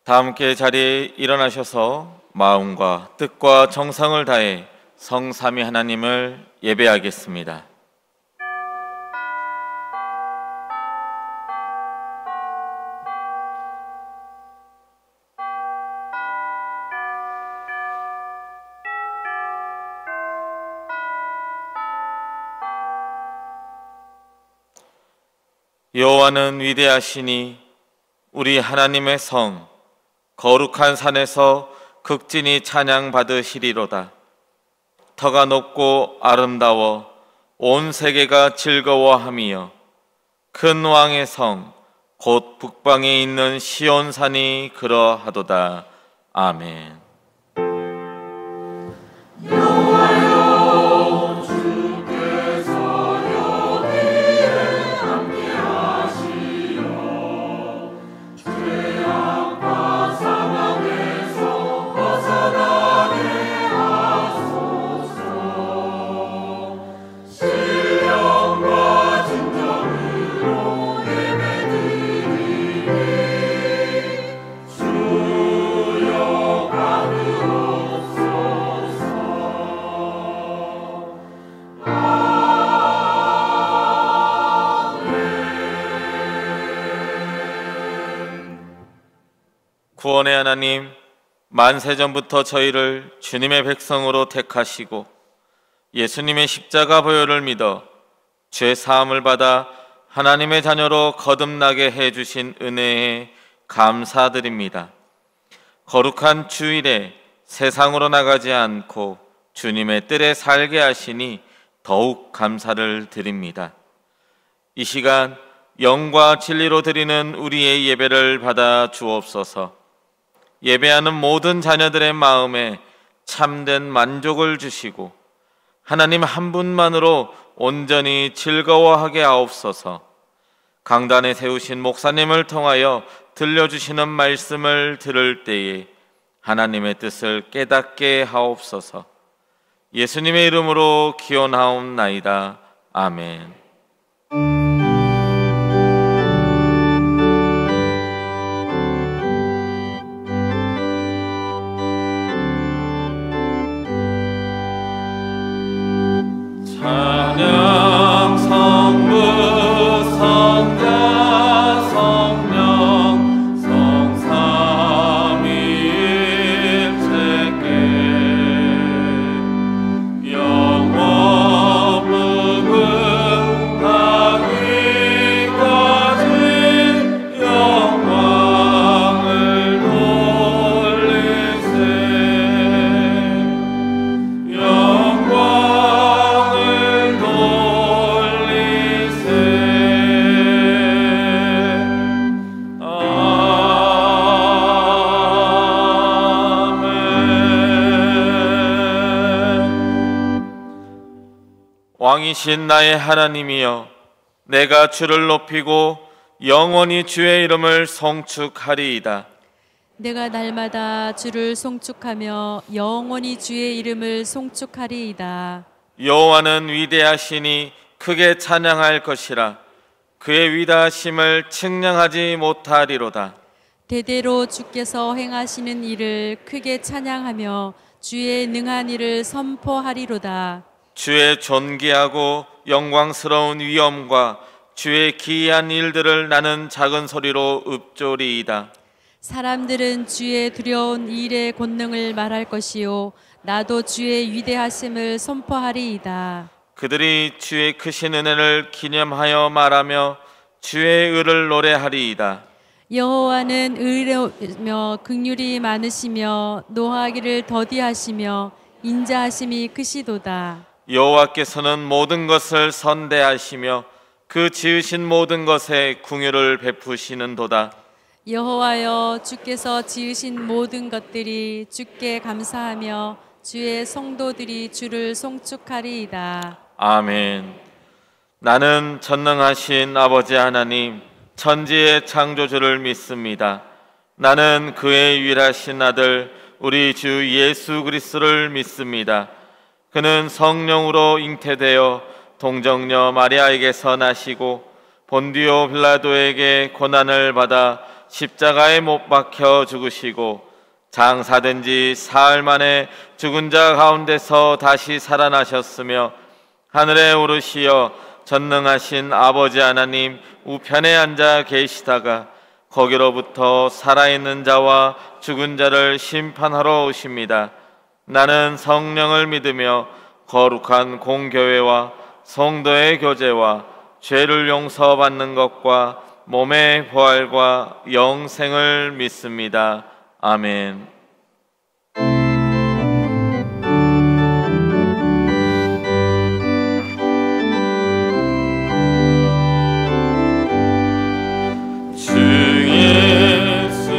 다 함께 자리에 일어나셔서 마음과 뜻과 정성을 다해 성삼위 하나님을 예배하겠습니다. 여호와는 위대하시니 우리 하나님의 성 거룩한 산에서 극진히 찬양받으시리로다. 터가 높고 아름다워 온 세계가 즐거워함이여 큰 왕의 성 곧 북방에 있는 시온산이 그러하도다. 아멘. 구원의 하나님, 만세전부터 저희를 주님의 백성으로 택하시고 예수님의 십자가 보혈을 믿어 죄 사함을 받아 하나님의 자녀로 거듭나게 해주신 은혜에 감사드립니다. 거룩한 주일에 세상으로 나가지 않고 주님의 뜰에 살게 하시니 더욱 감사를 드립니다. 이 시간 영과 진리로 드리는 우리의 예배를 받아 주옵소서. 예배하는 모든 자녀들의 마음에 참된 만족을 주시고 하나님 한 분만으로 온전히 즐거워하게 하옵소서. 강단에 세우신 목사님을 통하여 들려주시는 말씀을 들을 때에 하나님의 뜻을 깨닫게 하옵소서. 예수님의 이름으로 기원하옵나이다. 아멘. 찬양 성부 성자 성령 성삼위일체께 영원 무궁하기까지 영광을 돌리세. 왕이신 나의 하나님이여, 내가 주를 높이고 영원히 주의 이름을 송축하리이다. 내가 날마다 주를 송축하며 영원히 주의 이름을 송축하리이다. 여호와는 위대하시니 크게 찬양할 것이라. 그의 위대하심을 측량하지 못하리로다. 대대로 주께서 행하시는 일을 크게 찬양하며 주의 능한 일을 선포하리로다. 주의 존귀하고 영광스러운 위엄과 주의 기이한 일들을 나는 작은 소리로 읊조리이다. 사람들은 주의 두려운 일의 권능을 말할 것이요 나도 주의 위대하심을 선포하리이다. 그들이 주의 크신 은혜를 기념하여 말하며 주의 의를 노래하리이다. 여호와는 의로우며 긍휼이 많으시며 노하기를 더디하시며 인자하심이 크시도다. 여호와께서는 모든 것을 선대하시며 그 지으신 모든 것에 긍휼을 베푸시는도다. 여호와여, 주께서 지으신 모든 것들이 주께 감사하며 주의 성도들이 주를 송축하리이다. 아멘. 나는 전능하신 아버지 하나님 천지의 창조주를 믿습니다. 나는 그의 유일하신 아들 우리 주 예수 그리스도를 믿습니다. 그는 성령으로 잉태되어 동정녀 마리아에게서 나시고 본디오 빌라도에게 고난을 받아 십자가에 못 박혀 죽으시고 장사된 지 사흘 만에 죽은 자 가운데서 다시 살아나셨으며 하늘에 오르시어 전능하신 아버지 하나님 우편에 앉아 계시다가 거기로부터 살아있는 자와 죽은 자를 심판하러 오십니다. 나는 성령을 믿으며 거룩한 공교회와 성도의 교제와 죄를 용서받는 것과 몸의 부활과 영생을 믿습니다. 아멘. 주 예수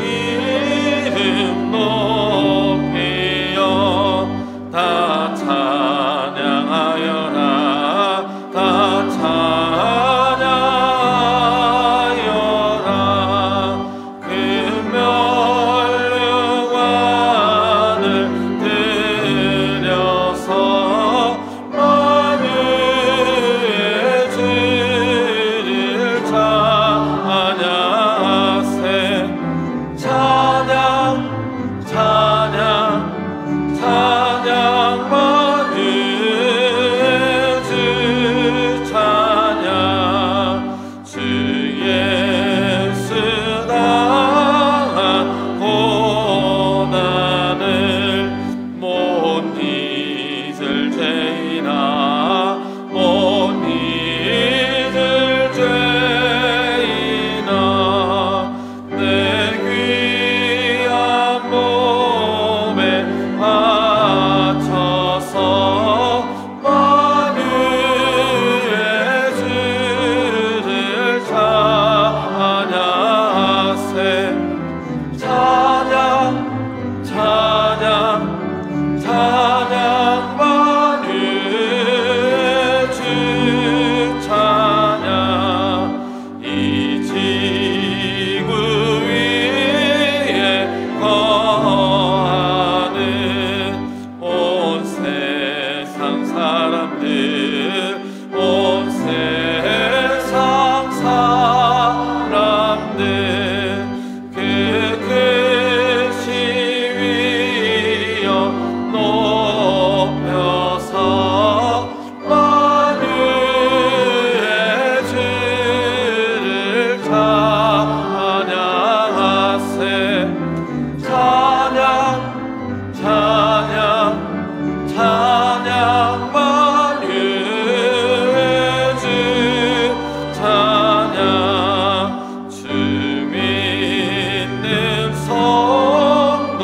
이름 높이여 다 찬양하여라. 다 찬양하여라. 그 멸류관을 들여서 만유의 주를 찬양하세. 찬양 찬양 찬양 만유의 주 찬양. 주 예수 당한 고난을 못 잊을 죄이나 못 잊을 죄이나 내 귀한 몸에 바쳐서 만유의 주를 찬양하세. 찬양 찬양 찬양 만유의 주 찬양. 이 지구 위에 거하는 온 세상 사람들 온 세상 사람들 그 크신 위여 높여서 만유의 주를 찬양하세. 찬양 찬양 찬양 만유의 주 찬양. 주 믿는 성도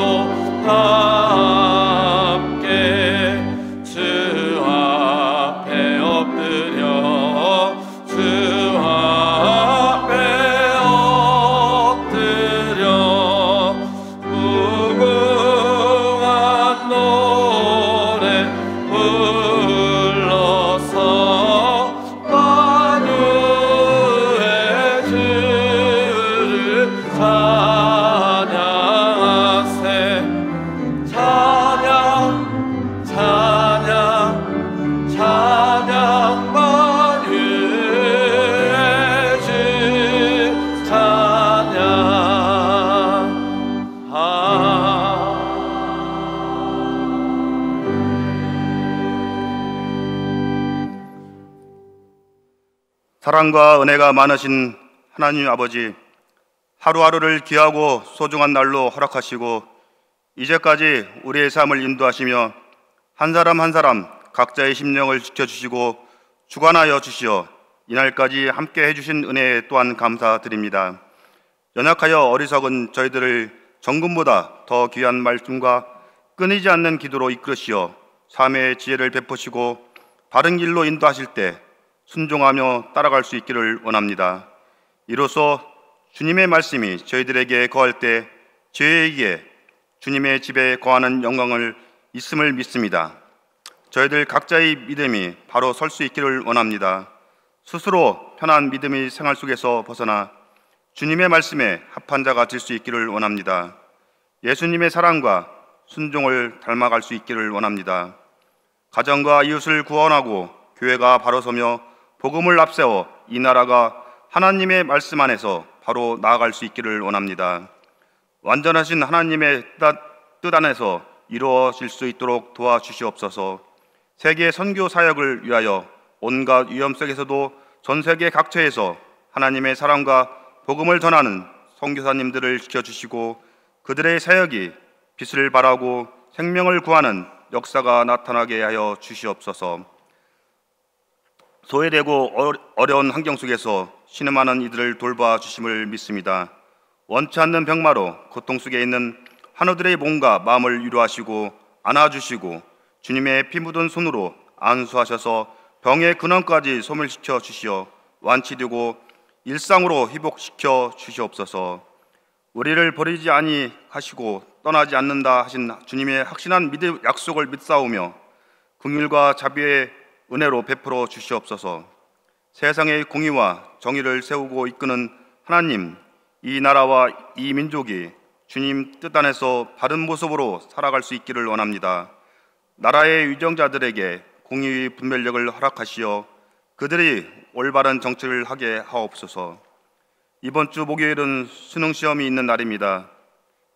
다 함께 주 앞에 엎드려 주 앞에 엎드려 무궁한 노래 불러서 만유의 주를 찬양하세. 찬양 찬양 찬양 만유의 주 찬양. 사랑과 은혜가 많으신 하나님 아버지, 하루하루를 귀하고 소중한 날로 허락하시고 이제까지 우리의 삶을 인도하시며 한 사람 한 사람 각자의 심령을 지켜주시고 주관하여 주시어 이날까지 함께 해주신 은혜 또한 감사드립니다. 연약하여 어리석은 저희들을 정금보다 더 귀한 말씀과 끊이지 않는 기도로 이끌으시어 삶의 지혜를 베푸시고 바른 길로 인도하실 때 순종하며 따라갈 수 있기를 원합니다. 이로써 주님의 말씀이 저희들에게 거할 때 저희에게 주님의 집에 거하는 영광을 있음을 믿습니다. 저희들 각자의 믿음이 바로 설 수 있기를 원합니다. 스스로 편한 믿음의 생활 속에서 벗어나 주님의 말씀에 합한 자가 될 수 있기를 원합니다. 예수님의 사랑과 순종을 닮아갈 수 있기를 원합니다. 가정과 이웃을 구원하고 교회가 바로 서며 복음을 앞세워 이 나라가 하나님의 말씀 안에서 바로 나아갈 수 있기를 원합니다. 완전하신 하나님의 뜻 안에서 이루어질 수 있도록 도와주시옵소서. 세계 선교 사역을 위하여 온갖 위험 속에서도 전 세계 각처에서 하나님의 사랑과 복음을 전하는 선교사님들을 지켜주시고 그들의 사역이 빛을 발하고 생명을 구하는 역사가 나타나게 하여 주시옵소서. 소외되고 어려운 환경 속에서 신음하는 이들을 돌봐 주심을 믿습니다. 원치 않는 병마로 고통 속에 있는 환우들의 몸과 마음을 위로하시고 안아주시고 주님의 피 묻은 손으로 안수하셔서 병의 근원까지 소멸시켜 주시어 완치되고 일상으로 회복시켜 주시옵소서. 우리를 버리지 아니하시고 떠나지 않는다 하신 주님의 확신한 믿음 약속을 믿사오며 긍휼과 자비의 은혜로 베풀어 주시옵소서. 세상의 공의와 정의를 세우고 이끄는 하나님, 이 나라와 이 민족이 주님 뜻 안에서 바른 모습으로 살아갈 수 있기를 원합니다. 나라의 위정자들에게 공의의 분별력을 허락하시어 그들이 올바른 정책을 하게 하옵소서. 이번 주 목요일은 수능시험이 있는 날입니다.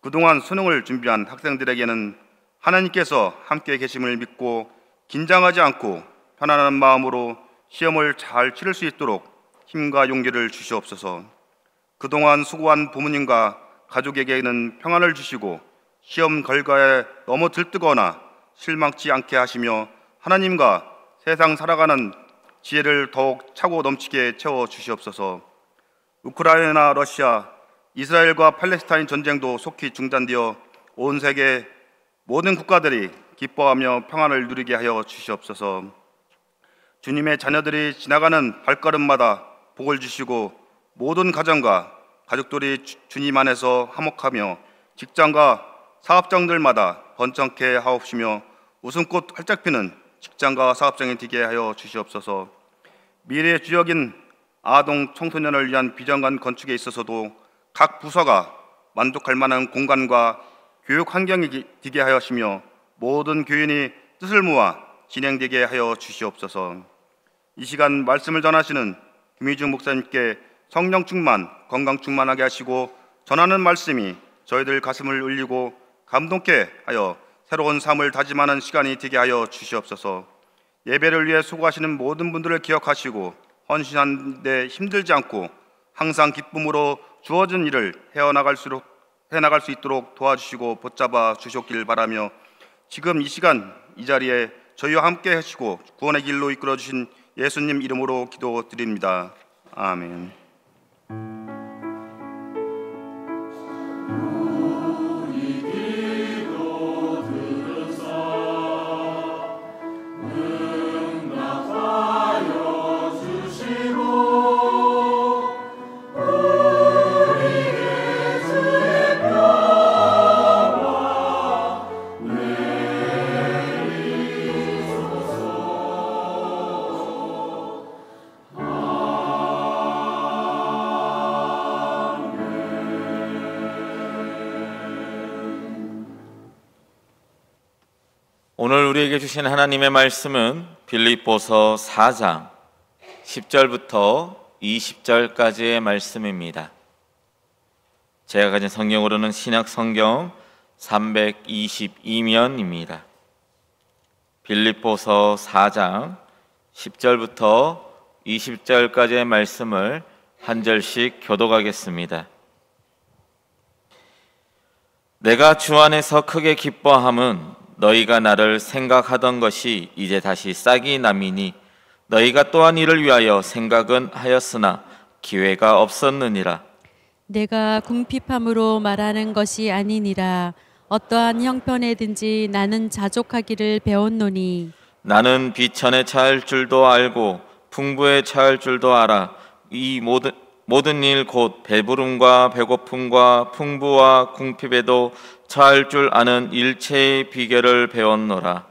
그동안 수능을 준비한 학생들에게는 하나님께서 함께 계심을 믿고 긴장하지 않고 편안한 마음으로 시험을 잘 치를 수 있도록 힘과 용기를 주시옵소서. 그동안 수고한 부모님과 가족에게는 평안을 주시고 시험 결과에 너무 들뜨거나 실망치 않게 하시며 하나님과 세상 살아가는 지혜를 더욱 차고 넘치게 채워 주시옵소서. 우크라이나, 러시아, 이스라엘과 팔레스타인 전쟁도 속히 중단되어 온 세계 모든 국가들이 기뻐하며 평안을 누리게 하여 주시옵소서. 주님의 자녀들이 지나가는 발걸음마다 복을 주시고 모든 가정과 가족들이 주님 안에서 화목하며 직장과 사업장들마다 번창케 하옵시며 웃음꽃 활짝 피는 직장과 사업장이 되게 하여 주시옵소서. 미래의 주역인 아동 청소년을 위한 비정관 건축에 있어서도 각 부서가 만족할 만한 공간과 교육 환경이 되게 하시며 모든 교인이 뜻을 모아 진행되게 하여 주시옵소서. 이 시간 말씀을 전하시는 김희중 목사님께 성령 충만, 건강 충만하게 하시고 전하는 말씀이 저희들 가슴을 울리고 감동케 하여 새로운 삶을 다짐하는 시간이 되게 하여 주시옵소서. 예배를 위해 수고하시는 모든 분들을 기억하시고 헌신한 데 힘들지 않고 항상 기쁨으로 주어진 일을 해나갈 수 있도록 도와주시고 붙잡아 주셨길 바라며 지금 이 시간 이 자리에 저희와 함께 하시고 구원의 길로 이끌어 주신 예수님 이름으로 기도드립니다. 아멘. 오늘 우리에게 주신 하나님의 말씀은 빌립보서 4장 10절부터 20절까지의 말씀입니다. 제가 가진 성경으로는 신약 성경 322면입니다. 빌립보서 4장 10절부터 20절까지의 말씀을 한 절씩 교독하겠습니다. 내가 주 안에서 크게 기뻐함은 너희가 나를 생각하던 것이 이제 다시 싹이 남이니 너희가 또한 이를 위하여 생각은 하였으나 기회가 없었느니라. 내가 궁핍함으로 말하는 것이 아니니라. 어떠한 형편에든지 나는 자족하기를 배웠노니 나는 비천에 처할 줄도 알고 풍부에 처할 줄도 알아. 이 모든 일 곧 배부름과 배고픔과 풍부와 궁핍에도 처할 줄 아는 일체의 비결을 배웠노라.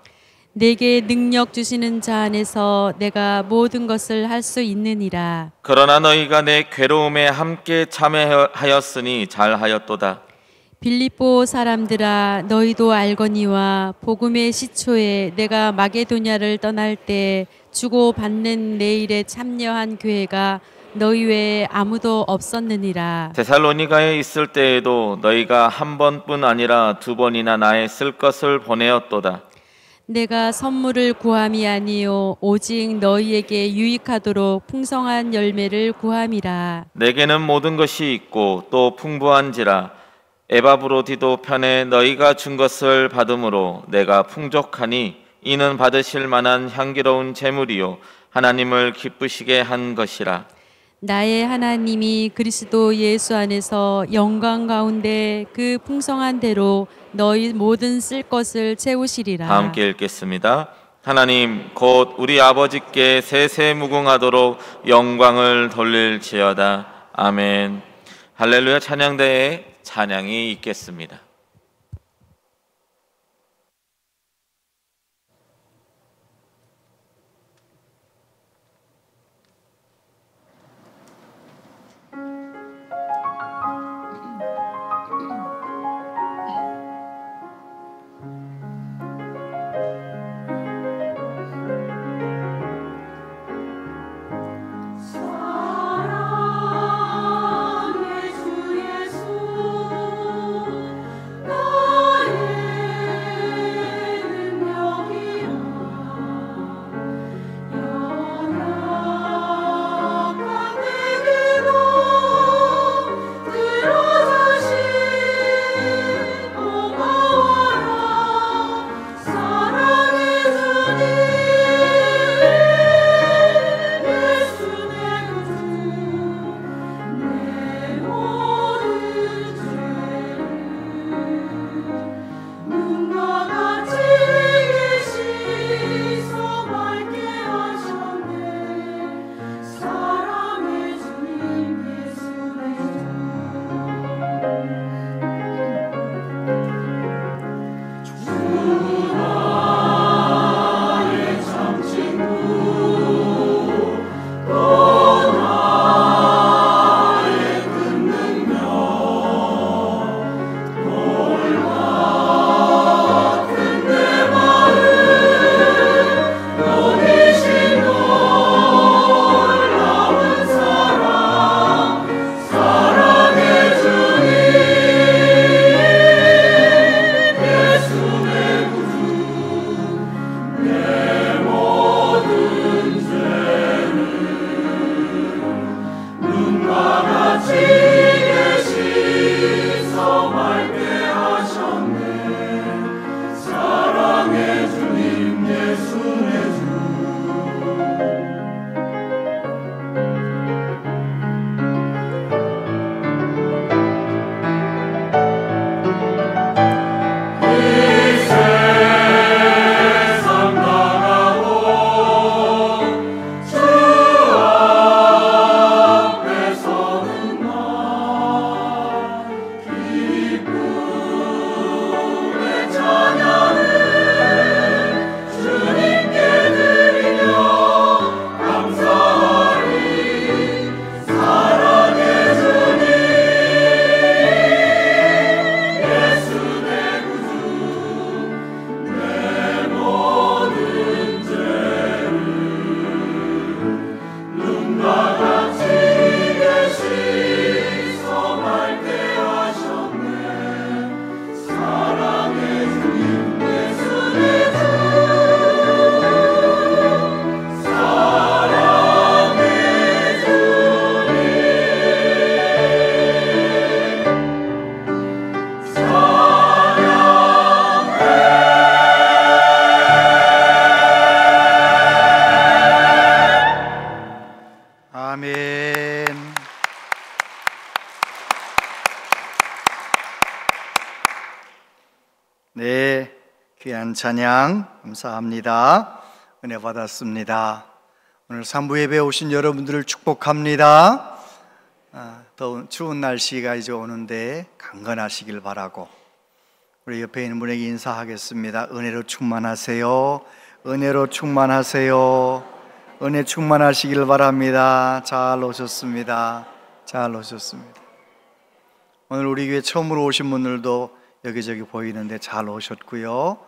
내게 능력 주시는 자 안에서 내가 모든 것을 할 수 있느니라. 그러나 너희가 내 괴로움에 함께 참여하였으니 잘하였도다. 빌립보 사람들아, 너희도 알거니와 복음의 시초에 내가 마게도냐를 떠날 때 주고 받는 내 일에 참여한 교회가 너희 외에 아무도 없었느니라. 데살로니가에 있을 때에도 너희가 한 번뿐 아니라 두 번이나 나의 쓸 것을 보내었도다. 내가 선물을 구함이 아니요 오직 너희에게 유익하도록 풍성한 열매를 구함이라. 내게는 모든 것이 있고 또 풍부한지라 에바브로디도 편에 너희가 준 것을 받음으로 내가 풍족하니 이는 받으실 만한 향기로운 제물이요 하나님을 기쁘시게 한 것이라. 나의 하나님이 그리스도 예수 안에서 영광 가운데 그 풍성한 대로 너희 모든 쓸 것을 채우시리라. 함께 읽겠습니다. 하나님 곧 우리 아버지께 세세무궁하도록 영광을 돌릴지어다. 아멘. 할렐루야. 찬양대에 찬양이 있겠습니다. 네, 귀한 찬양 감사합니다. 은혜 받았습니다. 오늘 3부 예배에 오신 여러분들을 축복합니다. 더운 추운 날씨가 이제 오는데 강건하시길 바라고 우리 옆에 있는 분에게 인사하겠습니다. 은혜로 충만하세요. 은혜로 충만하세요. 은혜 충만하시길 바랍니다. 잘 오셨습니다. 잘 오셨습니다. 오늘 우리 교회 처음으로 오신 분들도 여기저기 보이는데 잘 오셨고요.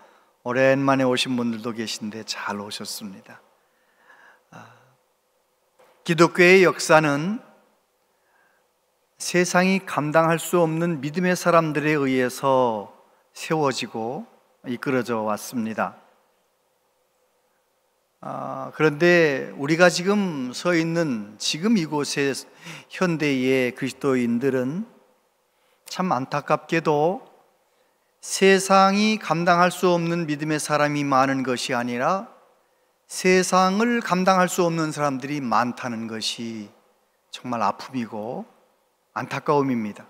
오랜만에 오신 분들도 계신데 잘 오셨습니다. 기독교의 역사는 세상이 감당할 수 없는 믿음의 사람들에 의해서 세워지고 이끌어져 왔습니다. 그런데 우리가 지금 서 있는 지금 이곳의 현대의 그리스도인들은 참 안타깝게도 세상이 감당할 수 없는 믿음의 사람이 많은 것이 아니라 세상을 감당할 수 없는 사람들이 많다는 것이 정말 아픔이고 안타까움입니다.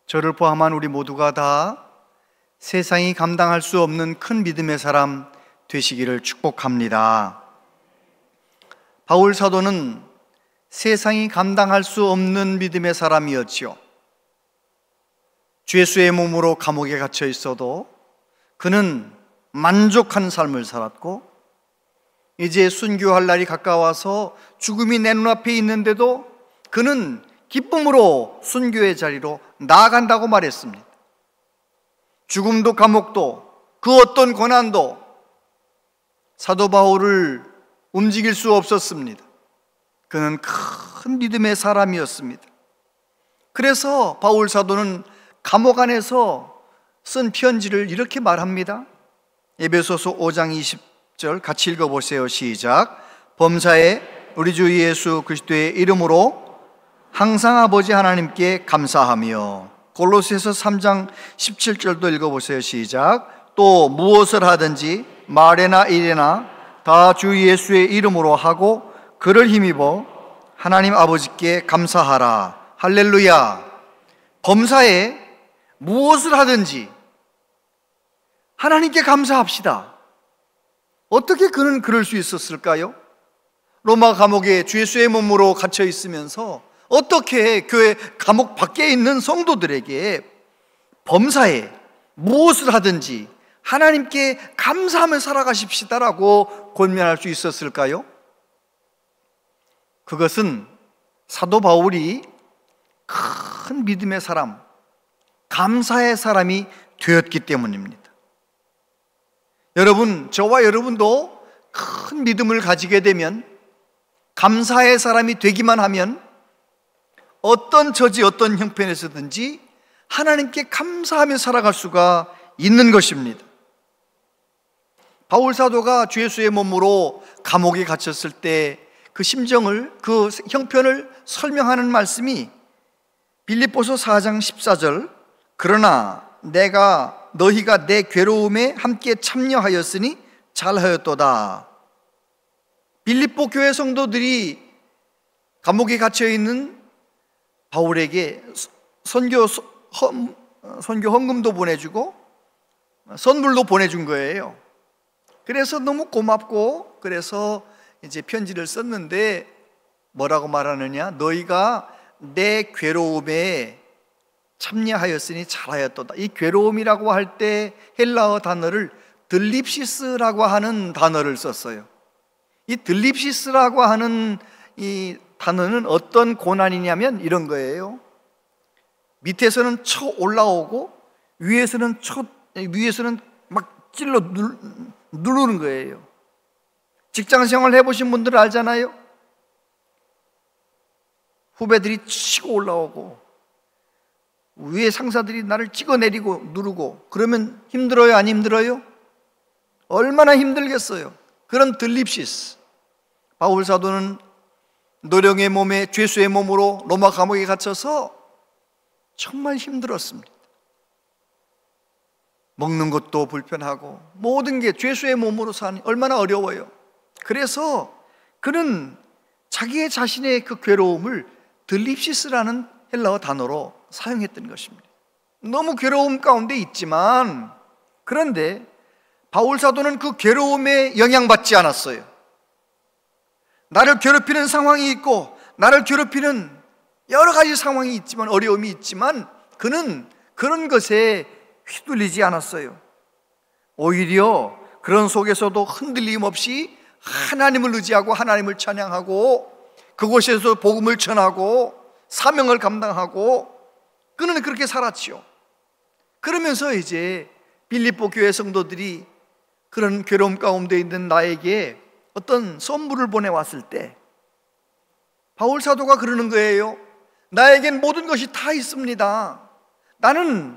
저를 포함한 우리 모두가 다 세상이 감당할 수 없는 큰 믿음의 사람 되시기를 축복합니다. 바울 사도는 세상이 감당할 수 없는 믿음의 사람이었지요. 주 예수의 몸으로 감옥에 갇혀 있어도 그는 만족한 삶을 살았고, 이제 순교할 날이 가까워서 죽음이 내 눈앞에 있는데도 그는 기쁨으로 순교의 자리로 나아간다고 말했습니다. 죽음도 감옥도 그 어떤 고난도 사도 바울을 움직일 수 없었습니다. 그는 큰 믿음의 사람이었습니다. 그래서 바울 사도는 감옥 안에서 쓴 편지를 이렇게 말합니다. 에베소서 5장 20절 같이 읽어보세요. 시작. 범사에 우리 주 예수 그리스도의 이름으로 항상 아버지 하나님께 감사하며. 골로새서 3장 17절도 읽어보세요. 시작. 또 무엇을 하든지 말에나 일에나 다 주 예수의 이름으로 하고 그를 힘입어 하나님 아버지께 감사하라. 할렐루야. 범사에 무엇을 하든지 하나님께 감사합시다. 어떻게 그는 그럴 수 있었을까요? 로마 감옥에 주 예수의 몸으로 갇혀 있으면서 어떻게 교회 감옥 밖에 있는 성도들에게 범사에 무엇을 하든지 하나님께 감사하며 살아가십시다라고 권면할 수 있었을까요? 그것은 사도 바울이 큰 믿음의 사람, 감사의 사람이 되었기 때문입니다. 여러분, 저와 여러분도 큰 믿음을 가지게 되면, 감사의 사람이 되기만 하면 어떤 처지, 어떤 형편에서든지 하나님께 감사하며 살아갈 수가 있는 것입니다. 바울 사도가 주 예수의 몸으로 감옥에 갇혔을 때 그 심정을, 그 형편을 설명하는 말씀이 빌립보서 4장 14절, 그러나 내가 너희가 내 괴로움에 함께 참여하였으니 잘하였도다. 빌립보 교회 성도들이 감옥에 갇혀 있는 바울에게 선교 헌금도 보내주고 선물도 보내준 거예요. 그래서 너무 고맙고, 그래서 이제 편지를 썼는데 뭐라고 말하느냐? 너희가 내 괴로움에 참여하였으니 잘하였도다. 이 괴로움이라고 할 때 헬라어 단어를 들립시스라고 하는 단어를 썼어요. 이 들립시스라고 하는 이 단어는 어떤 고난이냐면 이런 거예요. 밑에서는 쳐 올라오고 위에서는 막 찔러 누르는 거예요. 직장 생활 해보신 분들은 알잖아요. 후배들이 치고 올라오고 위에 상사들이 나를 찍어내리고 누르고, 그러면 힘들어요? 안 힘들어요? 얼마나 힘들겠어요. 그런 들립시스. 바울 사도는 노령의 몸에 죄수의 몸으로 로마 감옥에 갇혀서 정말 힘들었습니다. 먹는 것도 불편하고 모든 게 죄수의 몸으로 사니 얼마나 어려워요. 그래서 그는 자기의 자신의 그 괴로움을 들립시스라는 헬라어 단어로 사용했던 것입니다. 너무 괴로움 가운데 있지만, 그런데 바울 사도는 그 괴로움에 영향받지 않았어요. 나를 괴롭히는 상황이 있고 나를 괴롭히는 여러 가지 상황이 있지만, 어려움이 있지만 그는 그런 것에 휘둘리지 않았어요. 오히려 그런 속에서도 흔들림 없이 하나님을 의지하고 하나님을 찬양하고 그곳에서 복음을 전하고 사명을 감당하고 그는 그렇게 살았지요. 그러면서 이제 빌립보 교회 성도들이 그런 괴로움 가운데 있는 나에게 어떤 선물을 보내왔을 때 바울 사도가 그러는 거예요. 나에겐 모든 것이 다 있습니다. 나는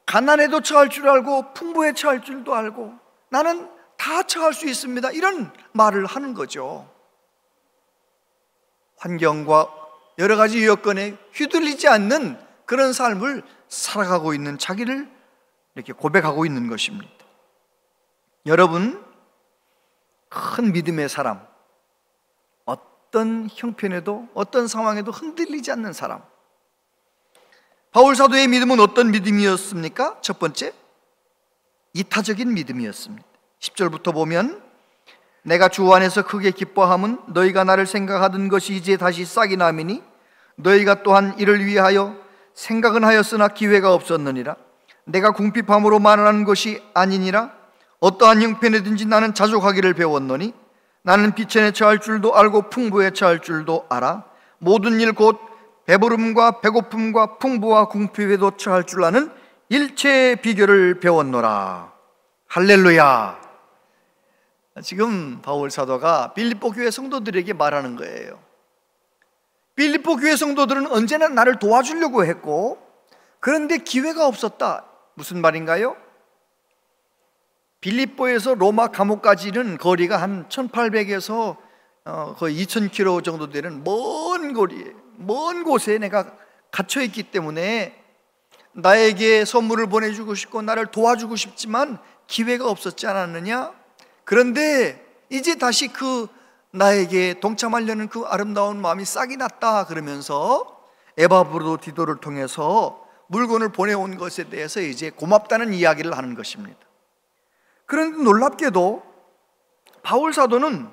가난에도 처할 줄 알고 풍부에 처할 줄도 알고 나는 다 처할 수 있습니다. 이런 말을 하는 거죠. 환경과 여러 가지 여건에 휘둘리지 않는 그런 삶을 살아가고 있는 자기를 이렇게 고백하고 있는 것입니다. 여러분, 큰 믿음의 사람, 어떤 형편에도 어떤 상황에도 흔들리지 않는 사람. 바울 사도의 믿음은 어떤 믿음이었습니까? 첫 번째, 이타적인 믿음이었습니다. 10절부터 보면 내가 주 안에서 크게 기뻐함은 너희가 나를 생각하던 것이 이제 다시 싹이 나미니 너희가 또한 이를 위하여 생각은 하였으나 기회가 없었느니라. 내가 궁핍함으로 말하는 것이 아니니라. 어떠한 형편이든지 나는 자족하기를 배웠노니 나는 비천에 처할 줄도 알고 풍부에 처할 줄도 알아. 모든 일 곧 배부름과 배고픔과 풍부와 궁핍에도 처할 줄 아는 일체의 비결을 배웠노라. 할렐루야. 지금 바울 사도가 빌립보 교회 성도들에게 말하는 거예요. 빌립보 교회 성도들은 언제나 나를 도와주려고 했고 그런데 기회가 없었다. 무슨 말인가요? 빌립보에서 로마 감옥까지는 거리가 한 1800에서 거의 2000km 정도 되는 먼 거리에, 먼 곳에 내가 갇혀 있기 때문에 나에게 선물을 보내주고 싶고 나를 도와주고 싶지만 기회가 없었지 않았느냐? 그런데 이제 다시 그 나에게 동참하려는 그 아름다운 마음이 싹이 났다 그러면서 에바브로디도를 통해서 물건을 보내온 것에 대해서 이제 고맙다는 이야기를 하는 것입니다. 그런데 놀랍게도 바울 사도는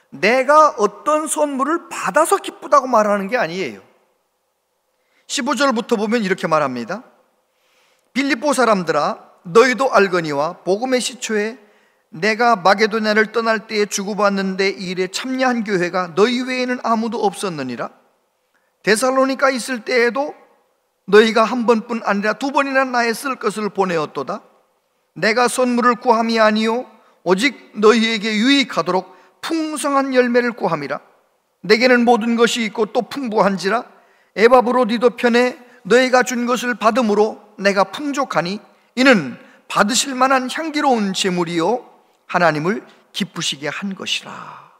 내가 어떤 선물을 받아서 기쁘다고 말하는 게 아니에요. 15절부터 보면 이렇게 말합니다. 빌립보 사람들아 너희도 알거니와 복음의 시초에 내가 마게도냐를 떠날 때에 주고받는데 이 일에 참여한 교회가 너희 외에는 아무도 없었느니라. 데살로니가 있을 때에도 너희가 한 번뿐 아니라 두 번이나 나의 쓸 것을 보내었도다. 내가 선물을 구함이 아니요 오직 너희에게 유익하도록 풍성한 열매를 구함이라. 내게는 모든 것이 있고 또 풍부한지라. 에바브로디도 편에 너희가 준 것을 받음으로 내가 풍족하니 이는 받으실 만한 향기로운 제물이요 하나님을 기쁘시게 한 것이라.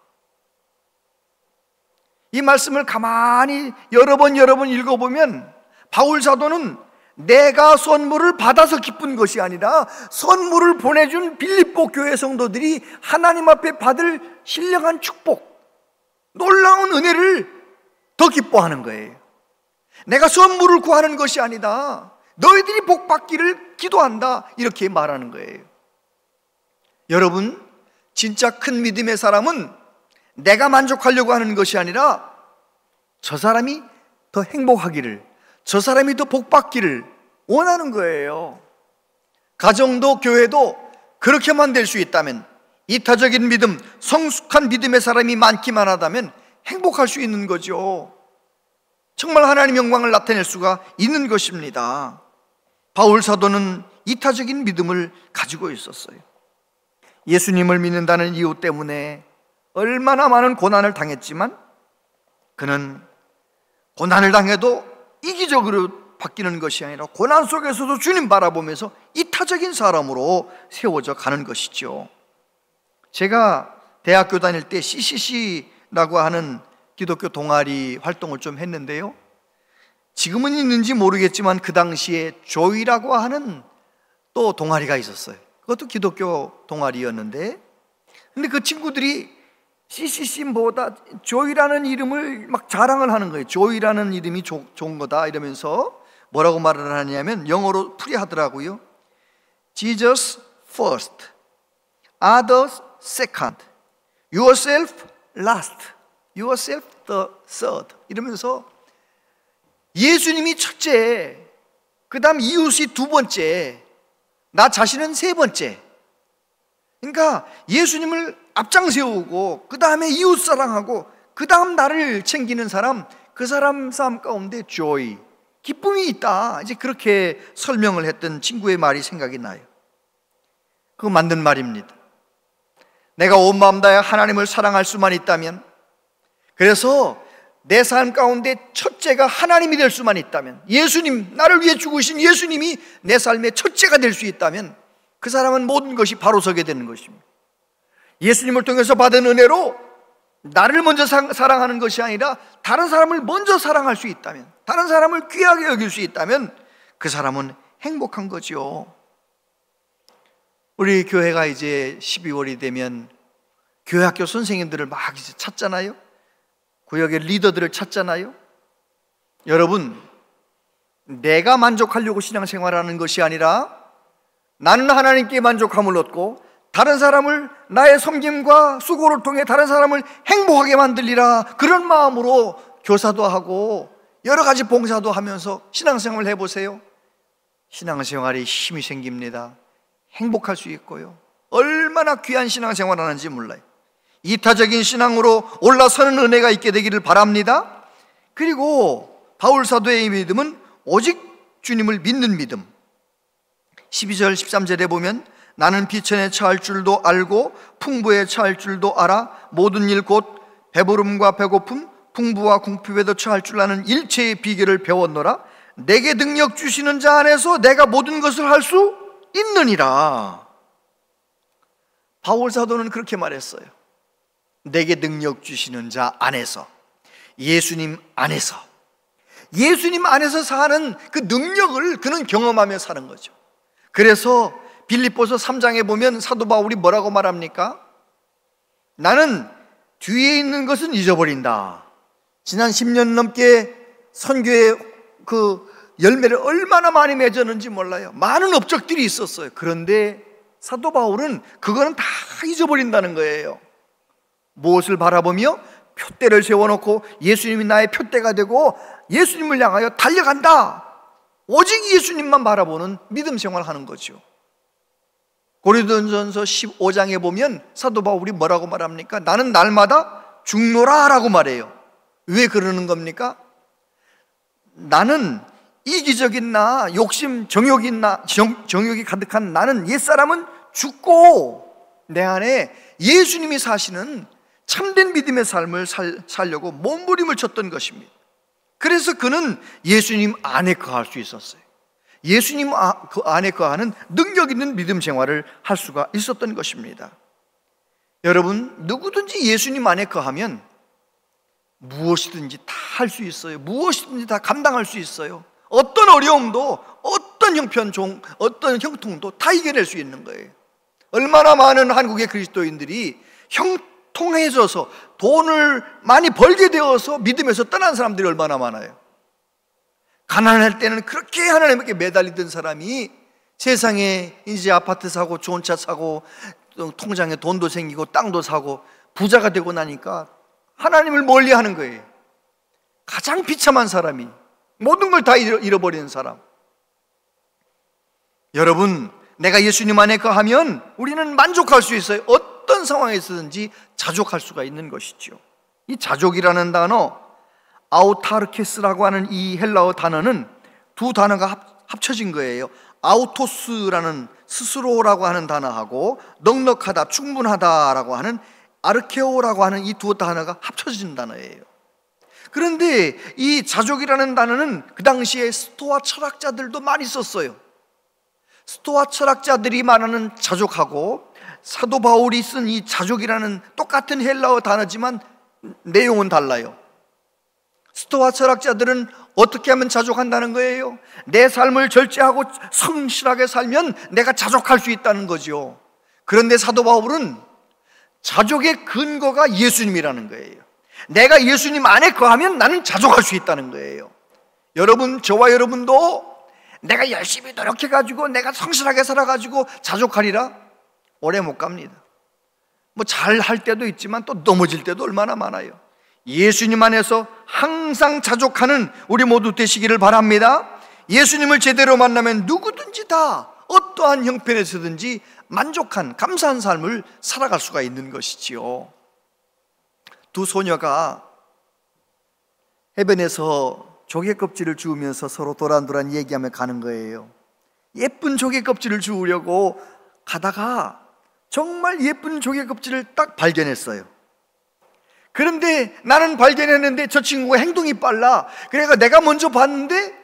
이 말씀을 가만히 여러 번 읽어보면 바울 사도는 내가 선물을 받아서 기쁜 것이 아니라 선물을 보내준 빌립보 교회 성도들이 하나님 앞에 받을 신령한 축복, 놀라운 은혜를 더 기뻐하는 거예요. 내가 선물을 구하는 것이 아니다. 너희들이 복 받기를 기도한다. 이렇게 말하는 거예요. 여러분, 진짜 큰 믿음의 사람은 내가 만족하려고 하는 것이 아니라 저 사람이 더 행복하기를, 저 사람이 더 복 받기를 원하는 거예요. 가정도 교회도 그렇게만 될 수 있다면, 이타적인 믿음, 성숙한 믿음의 사람이 많기만 하다면 행복할 수 있는 거죠. 정말 하나님의 영광을 나타낼 수가 있는 것입니다. 바울 사도는 이타적인 믿음을 가지고 있었어요. 예수님을 믿는다는 이유 때문에 얼마나 많은 고난을 당했지만 그는 고난을 당해도 이기적으로 바뀌는 것이 아니라 고난 속에서도 주님 바라보면서 이타적인 사람으로 세워져 가는 것이죠. 제가 대학교 다닐 때 CCC라고 하는 기독교 동아리 활동을 좀 했는데요, 지금은 있는지 모르겠지만 그 당시에 조이라고 하는 또 동아리가 있었어요. 그것도 기독교 동아리였는데, 근데 그 친구들이 CCC보다 조이라는 이름을 막 자랑을 하는 거예요. 조이라는 이름이 좋은 거다 이러면서 뭐라고 말을 하냐면 영어로 풀이하더라고요. Jesus first, others second, yourself last, yourself the third 이러면서 예수님이 첫째, 그 다음 이웃이 두 번째, 나 자신은 세 번째. 그러니까 예수님을 앞장 세우고 그 다음에 이웃 사랑하고 그 다음 나를 챙기는 사람, 그 사람 삶 가운데 joy, 기쁨이 있다. 이제 그렇게 설명을 했던 친구의 말이 생각이 나요. 그거 맞는 말입니다. 내가 온 마음 다해 하나님을 사랑할 수만 있다면, 그래서 내 삶 가운데 첫째가 하나님이 될 수만 있다면, 예수님, 나를 위해 죽으신 예수님이 내 삶의 첫째가 될 수 있다면 그 사람은 모든 것이 바로 서게 되는 것입니다. 예수님을 통해서 받은 은혜로 나를 먼저 사랑하는 것이 아니라 다른 사람을 먼저 사랑할 수 있다면, 다른 사람을 귀하게 여길 수 있다면 그 사람은 행복한 거죠. 우리 교회가 이제 12월이 되면 교회학교 선생님들을 막 이제 찾잖아요. 구역의 리더들을 찾잖아요. 여러분, 내가 만족하려고 신앙생활하는 것이 아니라 나는 하나님께 만족함을 얻고 다른 사람을 나의 섬김과 수고를 통해 다른 사람을 행복하게 만들리라, 그런 마음으로 교사도 하고 여러 가지 봉사도 하면서 신앙생활을 해보세요. 신앙생활에 힘이 생깁니다. 행복할 수 있고요. 얼마나 귀한 신앙생활을 하는지 몰라요. 이타적인 신앙으로 올라서는 은혜가 있게 되기를 바랍니다. 그리고 바울 사도의 믿음은 오직 주님을 믿는 믿음. 12절 13절에 보면 나는 비천에 처할 줄도 알고 풍부에 처할 줄도 알아 모든 일 곧 배부름과 배고픔 풍부와 궁핍에도 처할 줄 아는 일체의 비결을 배웠노라. 내게 능력 주시는 자 안에서 내가 모든 것을 할 수 있느니라. 바울 사도는 그렇게 말했어요. 내게 능력 주시는 자 안에서, 예수님 안에서, 예수님 안에서 사는 그 능력을 그는 경험하며 사는 거죠. 그래서 빌립보서 3장에 보면 사도 바울이 뭐라고 말합니까? 나는 뒤에 있는 것은 잊어버린다. 지난 10년 넘게 선교의 그 열매를 얼마나 많이 맺었는지 몰라요. 많은 업적들이 있었어요. 그런데 사도 바울은 그거는 다 잊어버린다는 거예요. 무엇을 바라보며? 표대를 세워놓고 예수님이 나의 표대가 되고 예수님을 향하여 달려간다. 오직 예수님만 바라보는 믿음 생활을 하는 거죠. 고린도전서 15장에 보면 사도 바울이 뭐라고 말합니까? 나는 날마다 죽노라 라고 말해요. 왜 그러는 겁니까? 나는 이기적인 나, 욕심, 정욕이 가득한 나는, 옛사람은 죽고 내 안에 예수님이 사시는 참된 믿음의 삶을 살려고 몸부림을 쳤던 것입니다. 그래서 그는 예수님 안에 거할 수 있었어요. 예수님 그 안에 거하는 능력 있는 믿음 생활을 할 수가 있었던 것입니다. 여러분, 누구든지 예수님 안에 거하면 무엇이든지 다 할 수 있어요. 무엇이든지 다 감당할 수 있어요. 어떤 어려움도, 어떤 어떤 형통도 다 이겨낼 수 있는 거예요. 얼마나 많은 한국의 그리스도인들이 형통해져서 돈을 많이 벌게 되어서 믿음에서 떠난 사람들이 얼마나 많아요. 가난할 때는 그렇게 하나님께 매달리던 사람이 세상에 이제 아파트 사고 좋은 차 사고 통장에 돈도 생기고 땅도 사고 부자가 되고 나니까 하나님을 멀리하는 거예요. 가장 비참한 사람이, 모든 걸 다 잃어버리는 사람. 여러분, 내가 예수님 안에 거하면 우리는 만족할 수 있어요. 어떤 상황에서든지 자족할 수가 있는 것이죠. 이 자족이라는 단어, 아우타르케스라고 하는 이 헬라어 단어는 두 단어가 합쳐진 거예요. 아우토스라는 스스로라고 하는 단어하고 넉넉하다, 충분하다라고 하는 아르케오라고 하는 이 두 단어가 합쳐진 단어예요. 그런데 이 자족이라는 단어는 그 당시에 스토아 철학자들도 많이 썼어요. 스토아 철학자들이 말하는 자족하고 사도 바울이 쓴 이 자족이라는 똑같은 헬라어 단어지만 내용은 달라요. 스토아 철학자들은 어떻게 하면 자족한다는 거예요? 내 삶을 절제하고 성실하게 살면 내가 자족할 수 있다는 거죠. 그런데 사도 바울은 자족의 근거가 예수님이라는 거예요. 내가 예수님 안에 거하면 나는 자족할 수 있다는 거예요. 여러분, 저와 여러분도 내가 열심히 노력해가지고 내가 성실하게 살아가지고 자족하리라? 오래 못 갑니다. 뭐 잘할 때도 있지만 또 넘어질 때도 얼마나 많아요. 예수님 안에서 항상 자족하는 우리 모두 되시기를 바랍니다. 예수님을 제대로 만나면 누구든지 다 어떠한 형편에서든지 만족한, 감사한 삶을 살아갈 수가 있는 것이지요. 두 소녀가 해변에서 조개 껍질을 주우면서 서로 도란도란 얘기하며 가는 거예요. 예쁜 조개 껍질을 주우려고 가다가 정말 예쁜 조개 껍질을 딱 발견했어요. 그런데 나는 발견했는데 저 친구가 행동이 빨라. 그러니까 내가 먼저 봤는데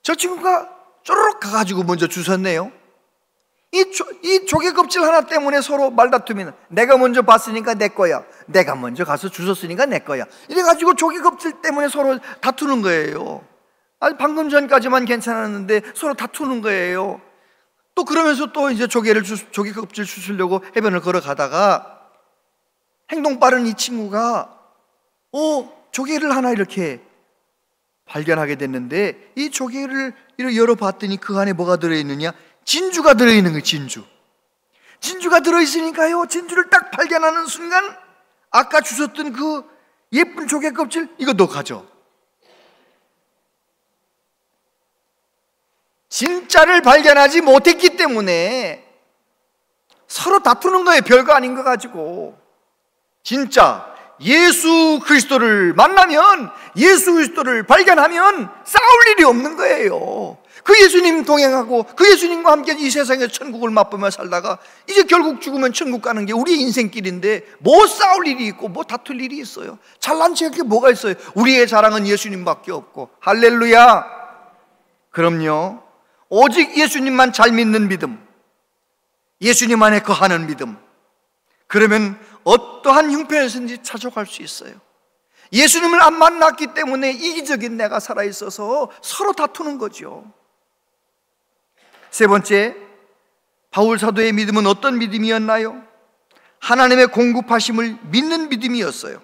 저 친구가 쪼르륵 가가지고 먼저 주웠네요. 이 조개 껍질 하나 때문에 서로 말다툼이 나. 내가 먼저 봤으니까 내 거야. 내가 먼저 가서 주웠으니까 내 거야. 이래가지고 조개 껍질 때문에 서로 다투는 거예요. 아니, 방금 전까지만 괜찮았는데 서로 다투는 거예요. 또 그러면서 또 이제 조개 껍질 주우려고 해변을 걸어가다가 행동 빠른 이 친구가 조개를 하나 이렇게 발견하게 됐는데, 이 조개를 열어봤더니 그 안에 뭐가 들어있느냐? 진주가 들어있는 거예요. 진주가 들어있으니까요, 진주를 딱 발견하는 순간 아까 주웠던 그 예쁜 조개 껍질, 이거 너 가져. 진짜를 발견하지 못했기 때문에 서로 다투는 거예요. 별거 아닌 거 가지고. 진짜 예수 그리스도를 만나면, 예수 그리스도를 발견하면 싸울 일이 없는 거예요. 그 예수님 동행하고 그 예수님과 함께 이 세상에 천국을 맛보며 살다가 이제 결국 죽으면 천국 가는 게 우리의 인생길인데 뭐 싸울 일이 있고 뭐 다툴 일이 있어요? 잘난 체할 뭐가 있어요? 우리의 자랑은 예수님밖에 없고. 할렐루야. 그럼요, 오직 예수님만 잘 믿는 믿음, 예수님 안에 거하는 믿음, 그러면 어떠한 형편에서든지 자족할 수 있어요. 예수님을 안 만났기 때문에 이기적인 내가 살아있어서 서로 다투는 거죠. 세 번째, 바울 사도의 믿음은 어떤 믿음이었나요? 하나님의 공급하심을 믿는 믿음이었어요.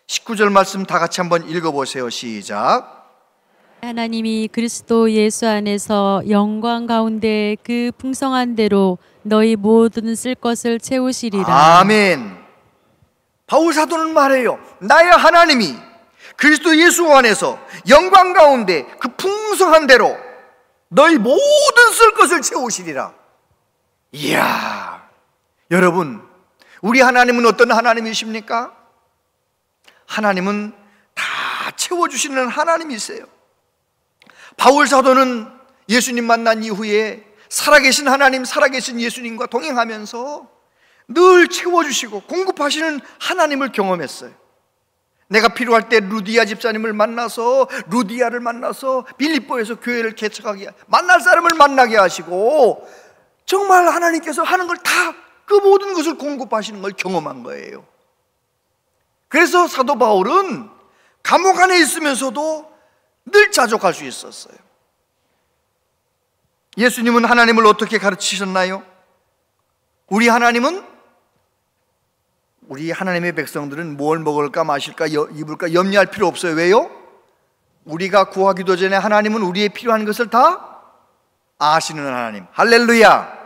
19절 말씀 다 같이 한번 읽어보세요. 시작. 하나님이 그리스도 예수 안에서 영광 가운데 그 풍성한 대로 너희 모든 쓸 것을 채우시리라. 아멘. 바울 사도는 말해요. 나의 하나님이 그리스도 예수 안에서 영광 가운데 그 풍성한 대로 너희 모든 쓸 것을 채우시리라. 이야, 여러분, 우리 하나님은 어떤 하나님이십니까? 하나님은 다 채워주시는 하나님이세요. 바울 사도는 예수님 만난 이후에 살아계신 하나님, 살아계신 예수님과 동행하면서 늘 채워주시고 공급하시는 하나님을 경험했어요. 내가 필요할 때 루디아 집사님을 만나서, 루디아를 만나서 빌립보에서 교회를 개척하게, 만날 사람을 만나게 하시고, 정말 하나님께서 하는 걸 다, 그 모든 것을 공급하시는 걸 경험한 거예요. 그래서 사도 바울은 감옥 안에 있으면서도 늘 자족할 수 있었어요. 예수님은 하나님을 어떻게 가르치셨나요? 우리 하나님의 백성들은 뭘 먹을까 마실까 입을까 염려할 필요 없어요. 왜요? 우리가 구하기도 전에 하나님은 우리의 필요한 것을 다 아시는 하나님. 할렐루야.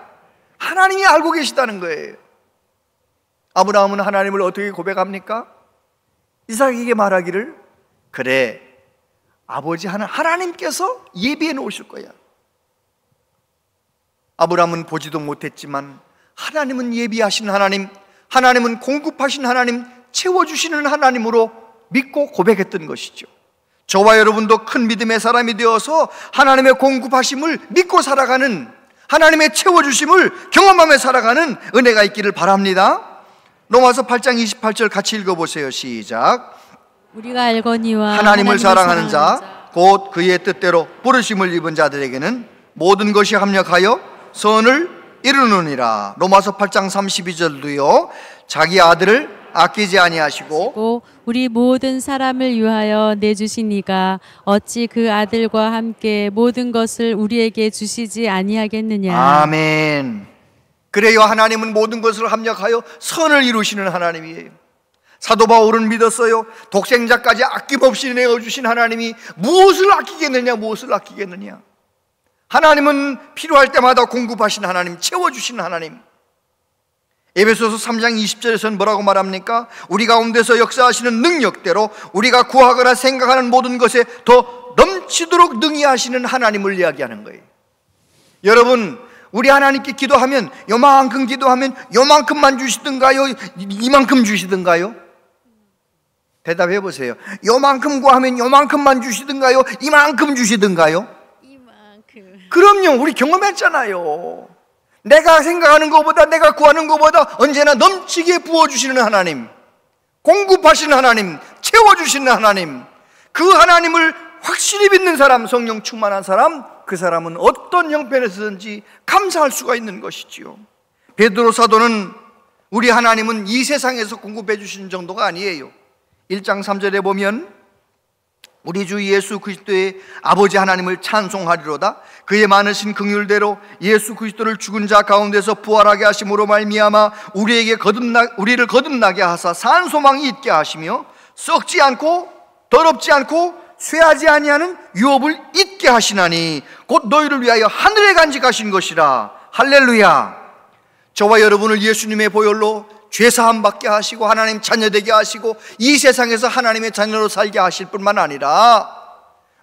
하나님이 알고 계시다는 거예요. 아브라함은 하나님을 어떻게 고백합니까? 이삭에게 말하기를, 그래, 아버지 하나님께서 예비해 놓으실 거야. 아브라함은 보지도 못했지만 하나님은 예비하신 하나님, 하나님은 공급하신 하나님, 채워주시는 하나님으로 믿고 고백했던 것이죠. 저와 여러분도 큰 믿음의 사람이 되어서 하나님의 공급하심을 믿고 살아가는, 하나님의 채워주심을 경험하며 살아가는 은혜가 있기를 바랍니다. 로마서 8장 28절 같이 읽어보세요. 시작. 우리가 알거니와 하나님을 사랑하는 자, 곧 그의 뜻대로 부르심을 입은 자들에게는 모든 것이 합력하여 선을 이루느니라. 로마서 8장 32절도요. 자기 아들을 아끼지 아니하시고 우리 모든 사람을 위하여 내주시니가 어찌 그 아들과 함께 모든 것을 우리에게 주시지 아니하겠느냐. 아멘. 그래요, 하나님은 모든 것을 합력하여 선을 이루시는 하나님이에요. 사도 바울은 믿었어요. 독생자까지 아낌없이 내어주신 하나님이 무엇을 아끼겠느냐. 하나님은 필요할 때마다 공급하신 하나님, 채워주시는 하나님. 에베소서 3장 20절에서는 뭐라고 말합니까? 우리 가운데서 역사하시는 능력대로 우리가 구하거나 생각하는 모든 것에 더 넘치도록 능히 하시는 하나님을 이야기하는 거예요. 여러분, 우리 하나님께 기도하면 요만큼 기도하면 요만큼만 주시든가요? 이만큼 주시든가요? 대답해 보세요. 요만큼 구하면 요만큼만 주시든가요? 이만큼 주시든가요? 이만큼. 그럼요, 우리 경험했잖아요. 내가 생각하는 것보다, 내가 구하는 것보다 언제나 넘치게 부어주시는 하나님, 공급하시는 하나님, 채워주시는 하나님, 그 하나님을 확실히 믿는 사람, 성령 충만한 사람, 그 사람은 어떤 형편에서든지 감사할 수가 있는 것이지요. 베드로 사도는 우리 하나님은 이 세상에서 공급해 주시는 정도가 아니에요. 1장 3절에 보면 우리 주 예수 그리스도의 아버지 하나님을 찬송하리로다. 그의 많으신 긍휼대로 예수 그리스도를 죽은 자 가운데서 부활하게 하심으로 말미암아 우리를 거듭나게 하사 산 소망이 있게 하시며 썩지 않고 더럽지 않고 쇠하지 아니하는 유업을 잊게 하시나니 곧 너희를 위하여 하늘에 간직하신 것이라. 할렐루야. 저와 여러분을 예수님의 보혈로 죄사함 받게 하시고 하나님 자녀되게 하시고 이 세상에서 하나님의 자녀로 살게 하실 뿐만 아니라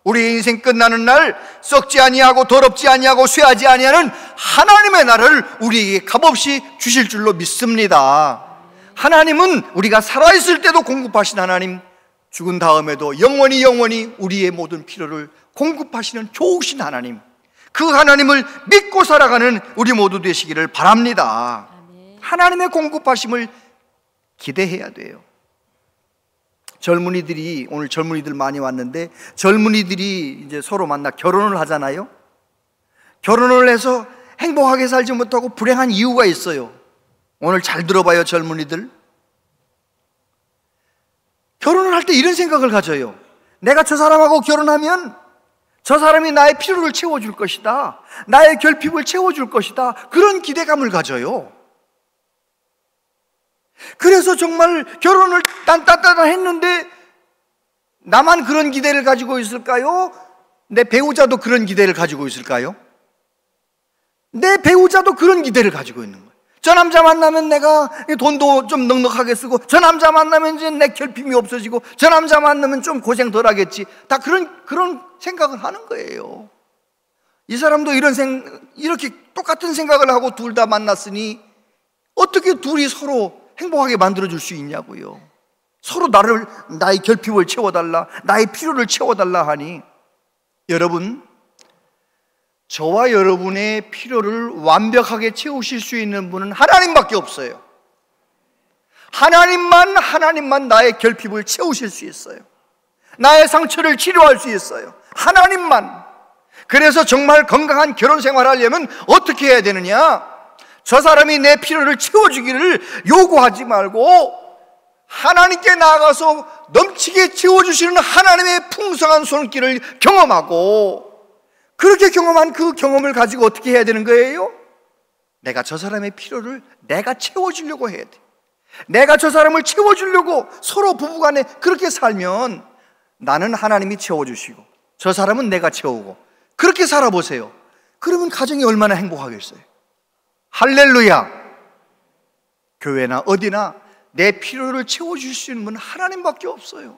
우리의 인생 끝나는 날 썩지 아니하고 더럽지 아니하고 쇠하지 아니하는 하나님의 나라를 우리에게 값없이 주실 줄로 믿습니다. 하나님은 우리가 살아있을 때도 공급하신 하나님, 죽은 다음에도 영원히 우리의 모든 필요를 공급하시는 좋으신 하나님, 그 하나님을 믿고 살아가는 우리 모두 되시기를 바랍니다. 하나님의 공급하심을 기대해야 돼요. 젊은이들이, 오늘 젊은이들 많이 왔는데 젊은이들이 이제 서로 만나 결혼을 하잖아요. 결혼을 해서 행복하게 살지 못하고 불행한 이유가 있어요. 오늘 잘 들어봐요, 젊은이들. 결혼을 할 때 이런 생각을 가져요. 내가 저 사람하고 결혼하면 저 사람이 나의 필요를 채워줄 것이다, 나의 결핍을 채워줄 것이다, 그런 기대감을 가져요. 그래서 정말 결혼을 딴딴딴 했는데 나만 그런 기대를 가지고 있을까요? 내 배우자도 그런 기대를 가지고 있을까요? 내 배우자도 그런 기대를 가지고 있는 거예요. 저 남자 만나면 내가 돈도 좀 넉넉하게 쓰고, 저 남자 만나면 이제 내 결핍이 없어지고, 저 남자 만나면 좀 고생 덜 하겠지. 다 그런 생각을 하는 거예요. 이 사람도 이렇게 똑같은 생각을 하고 둘 다 만났으니 어떻게 둘이 서로 행복하게 만들어줄 수 있냐고요. 서로 나의 결핍을 채워달라, 나의 필요를 채워달라 하니, 여러분, 저와 여러분의 필요를 완벽하게 채우실 수 있는 분은 하나님밖에 없어요. 하나님만 나의 결핍을 채우실 수 있어요. 나의 상처를 치료할 수 있어요. 하나님만. 그래서 정말 건강한 결혼 생활을 하려면 어떻게 해야 되느냐? 저 사람이 내 필요를 채워주기를 요구하지 말고 하나님께 나아가서 넘치게 채워주시는 하나님의 풍성한 손길을 경험하고, 그렇게 경험한 그 경험을 가지고 어떻게 해야 되는 거예요? 내가 저 사람의 필요를 내가 채워주려고 해야 돼. 내가 저 사람을 채워주려고 서로 부부간에 그렇게 살면 나는 하나님이 채워주시고 저 사람은 내가 채우고, 그렇게 살아보세요. 그러면 가정이 얼마나 행복하겠어요. 할렐루야. 교회나 어디나 내 필요를 채워줄 수 있는 분은 하나님밖에 없어요.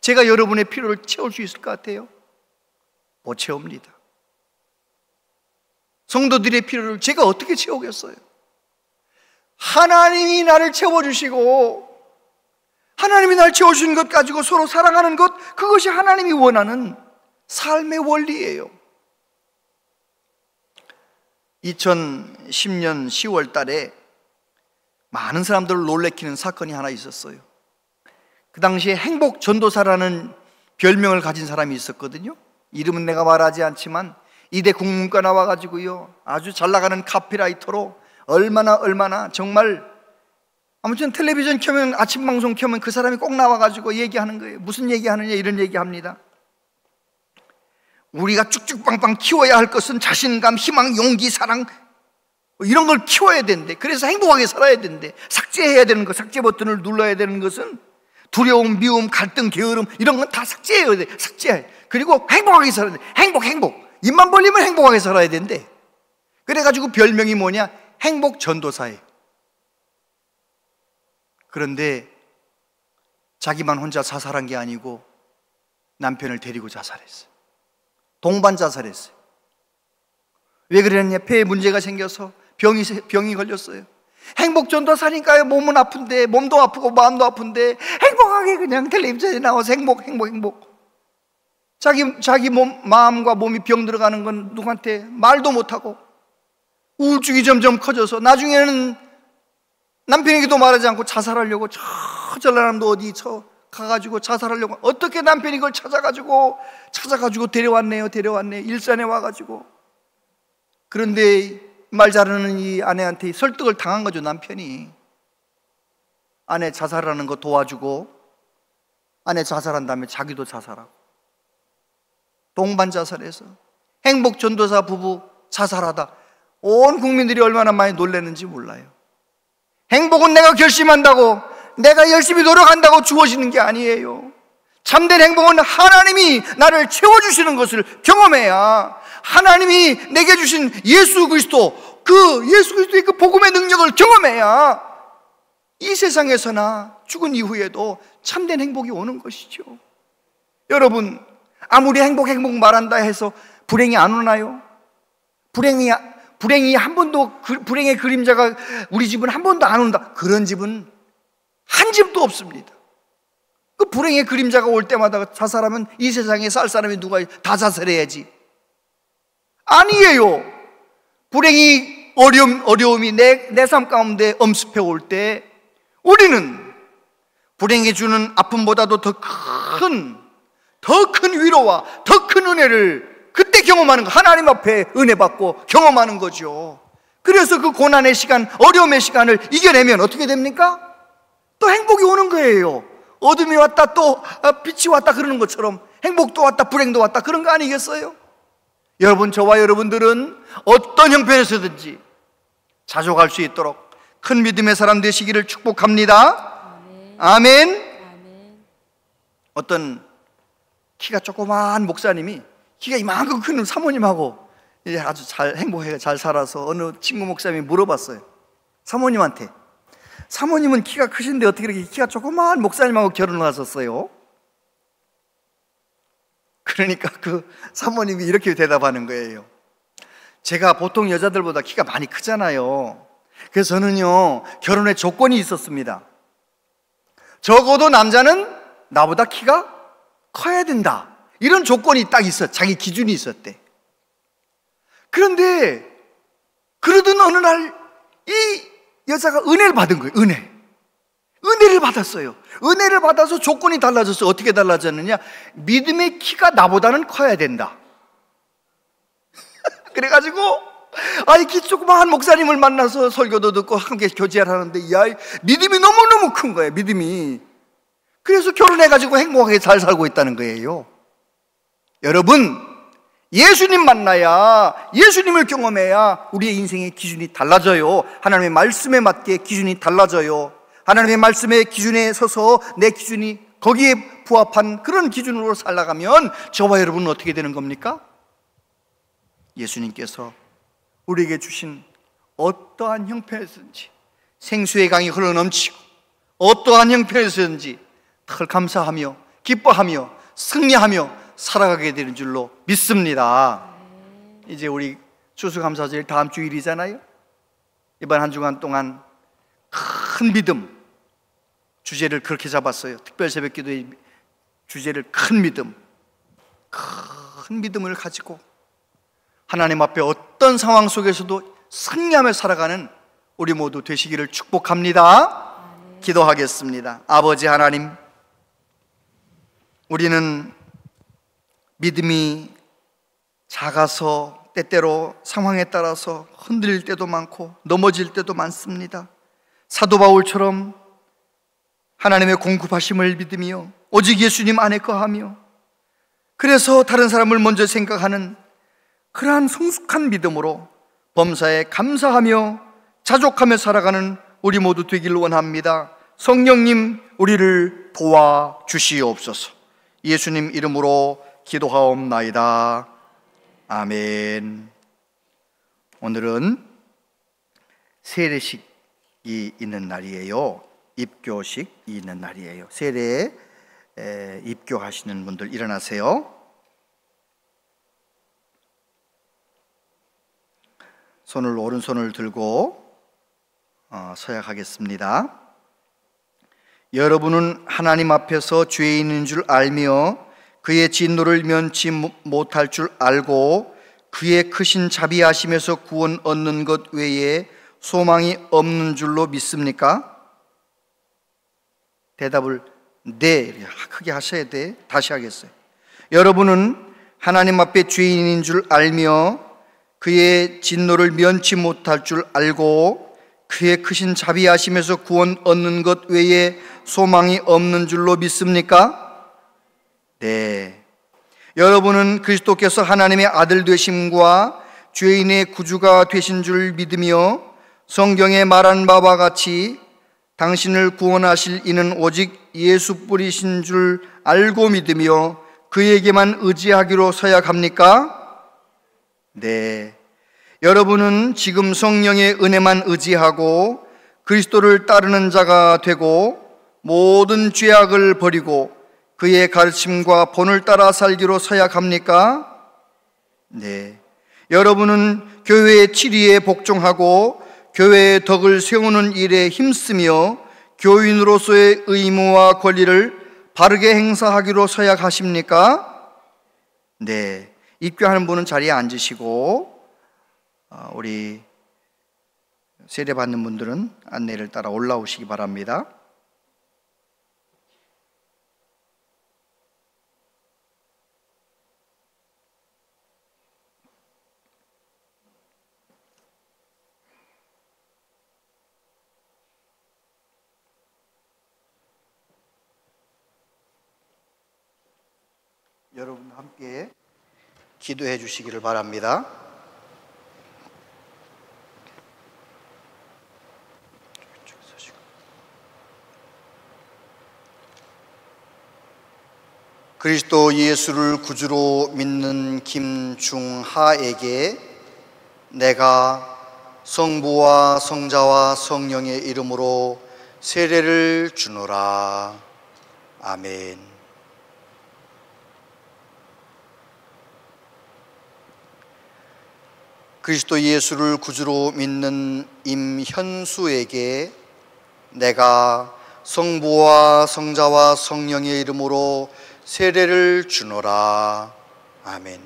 제가 여러분의 필요를 채울 수 있을 것 같아요? 못 채웁니다. 성도들의 필요를 제가 어떻게 채우겠어요? 하나님이 나를 채워주시고 하나님이 나를 채워주신 것 가지고 서로 사랑하는 것, 그것이 하나님이 원하는 삶의 원리예요. 2010년 10월 달에 많은 사람들을 놀래키는 사건이 하나 있었어요. 그 당시에 행복 전도사라는 별명을 가진 사람이 있었거든요. 이름은 내가 말하지 않지만 이대 국문과 나와가지고요, 아주 잘 나가는 카피라이터로 얼마나 정말, 아무튼 텔레비전 켜면, 아침 방송 켜면 그 사람이 꼭 나와가지고 얘기하는 거예요. 무슨 얘기하느냐, 이런 얘기합니다. 우리가 쭉쭉빵빵 키워야 할 것은 자신감, 희망, 용기, 사랑, 이런 걸 키워야 된대. 그래서 행복하게 살아야 된대. 삭제해야 되는 것, 삭제 버튼을 눌러야 되는 것은 두려움, 미움, 갈등, 게으름, 이런 건 다 삭제해야 돼. 삭제해. 그리고 행복하게 살아야 돼. 행복. 입만 벌리면 행복하게 살아야 된대. 그래가지고 별명이 뭐냐? 행복 전도사예요. 그런데 자기만 혼자 자살한 게 아니고 남편을 데리고 자살했어요. 동반 자살했어요. 왜 그랬냐? 폐에 문제가 생겨서 병이 걸렸어요. 행복 전도사니까요. 몸은 아픈데, 몸도 아프고 마음도 아픈데 행복하게 그냥 텔레비전에 나와서 행복. 자기 마음과 몸이 병 들어가는 건 누구한테 말도 못하고 우울증이 점점 커져서 나중에는 남편에게도 말하지 않고 자살하려고 저 전라남도 어디 가가지고 자살하려고, 어떻게 남편이 그걸 찾아가지고 데려왔네요. 일산에 와가지고. 그런데 말 잘하는 이 아내한테 설득을 당한 거죠. 남편이 아내 자살하는 거 도와주고, 아내 자살한 다음에 자기도 자살하고, 동반 자살해서 행복전도사 부부 자살하다 온 국민들이 얼마나 많이 놀랐는지 몰라요. 행복은 내가 결심한다고, 내가 열심히 노력한다고 주어지는 게 아니에요. 참된 행복은 하나님이 나를 채워주시는 것을 경험해야, 하나님이 내게 주신 예수 그리스도의 그 복음의 능력을 경험해야 이 세상에서나 죽은 이후에도 참된 행복이 오는 것이죠. 여러분, 아무리 행복 말한다 해서 불행이 안 오나요? 불행이 한 번도, 불행의 그림자가 우리 집은 한 번도 안 온다, 그런 집은 한 집도 없습니다. 그 불행의 그림자가 올 때마다 자살하면 이 세상에 살 사람이 누가, 다 자살해야지. 아니에요. 불행이, 어려움이 내 삶 가운데 엄습해 올 때 우리는 불행이 주는 아픔보다도 더 큰 위로와 더 큰 은혜를 그때 경험하는 거, 하나님 앞에 은혜 받고 경험하는 거죠. 그래서 그 고난의 시간, 어려움의 시간을 이겨내면 어떻게 됩니까? 또 행복이 오는 거예요. 어둠이 왔다 또 빛이 왔다 그러는 것처럼 행복도 왔다 불행도 왔다 그런 거 아니겠어요? 여러분, 저와 여러분들은 어떤 형편에서든지 자족할 수 있도록 큰 믿음의 사람 되시기를 축복합니다. 아멘. 어떤 키가 조그마한 목사님이 키가 이만큼 큰 사모님하고 이제 아주 잘 행복하게 잘 살아서 어느 친구 목사님이 물어봤어요. 사모님한테, 사모님은 키가 크신데 어떻게 이렇게 키가 조그마한 목사님하고 결혼을 하셨어요? 그러니까 그 사모님이 이렇게 대답하는 거예요. 제가 보통 여자들보다 키가 많이 크잖아요. 그래서 저는요, 결혼에 조건이 있었습니다. 적어도 남자는 나보다 키가 커야 된다, 이런 조건이 딱 자기 기준이 있었대. 그런데 그러던 어느 날 이 여자가 은혜를 받은 거예요. 은혜를 받았어요. 은혜를 받아서 조건이 달라졌어요. 어떻게 달라졌느냐? 믿음의 키가 나보다는 커야 된다. 그래가지고 이 키 조그마한 목사님을 만나서 설교도 듣고 함께 교제를 하는데, 믿음이 너무너무 큰 거예요. 믿음이. 그래서 결혼해가지고 행복하게 잘 살고 있다는 거예요. 여러분, 예수님 만나야, 예수님을 경험해야 우리의 인생의 기준이 달라져요. 하나님의 말씀에 맞게 기준이 달라져요. 하나님의 말씀의 기준에 서서 내 기준이 거기에 부합한 그런 기준으로 살아가면 저와 여러분은 어떻게 되는 겁니까? 예수님께서 우리에게 주신 어떠한 형편에서든지 생수의 강이 흘러넘치고 어떠한 형편에서든지 늘 감사하며 기뻐하며 승리하며 살아가게 되는 줄로 믿습니다. 이제 우리 추수감사절 다음 주일이잖아요. 이번 한 주간 동안 큰 믿음 주제를 그렇게 잡았어요. 특별 새벽기도의 주제를 큰 믿음을 가지고 하나님 앞에 어떤 상황 속에서도 승리하며 살아가는 우리 모두 되시기를 축복합니다. 기도하겠습니다. 아버지 하나님, 우리는 믿음이 작아서 때때로 상황에 따라서 흔들릴 때도 많고 넘어질 때도 많습니다. 사도 바울처럼 하나님의 공급하심을 믿으며 오직 예수님 안에 거하며, 그래서 다른 사람을 먼저 생각하는 그러한 성숙한 믿음으로 범사에 감사하며 자족하며 살아가는 우리 모두 되기를 원합니다. 성령님, 우리를 도와주시옵소서. 예수님 이름으로 기도하옵나이다. 아멘. 오늘은 세례식이 있는 날이에요. 입교식이 있는 날이에요. 세례에 입교하시는 분들 일어나세요. 오른손을 들고 서약하겠습니다. 여러분은 하나님 앞에서 죄인인 줄 알며 그의 진노를 면치 못할 줄 알고 그의 크신 자비하심에서 구원 얻는 것 외에 소망이 없는 줄로 믿습니까? 대답을 네, 크게 하셔야 돼. 다시 하겠어요. 여러분은 하나님 앞에 죄인인 줄 알며 그의 진노를 면치 못할 줄 알고 그의 크신 자비하심에서 구원 얻는 것 외에 소망이 없는 줄로 믿습니까? 네. 여러분은 그리스도께서 하나님의 아들 되심과 죄인의 구주가 되신 줄 믿으며 성경에 말한 바와 같이 당신을 구원하실 이는 오직 예수뿐이신 줄 알고 믿으며 그에게만 의지하기로 서약합니까? 네. 여러분은 지금 성령의 은혜만 의지하고 그리스도를 따르는 자가 되고 모든 죄악을 버리고 그의 가르침과 본을 따라 살기로 서약합니까? 네. 여러분은 교회의 치리에 복종하고 교회의 덕을 세우는 일에 힘쓰며 교인으로서의 의무와 권리를 바르게 행사하기로 서약하십니까? 네. 입교하는 분은 자리에 앉으시고 우리 세례받는 분들은 안내를 따라 올라오시기 바랍니다. 여러분 함께 기도해 주시기를 바랍니다. 그리스도 예수를 구주로 믿는 김중하에게 내가 성부와 성자와 성령의 이름으로 세례를 주노라. 아멘. 그리스도 예수를 구주로 믿는 임현수에게 내가 성부와 성자와 성령의 이름으로 세례를 주노라. 아멘.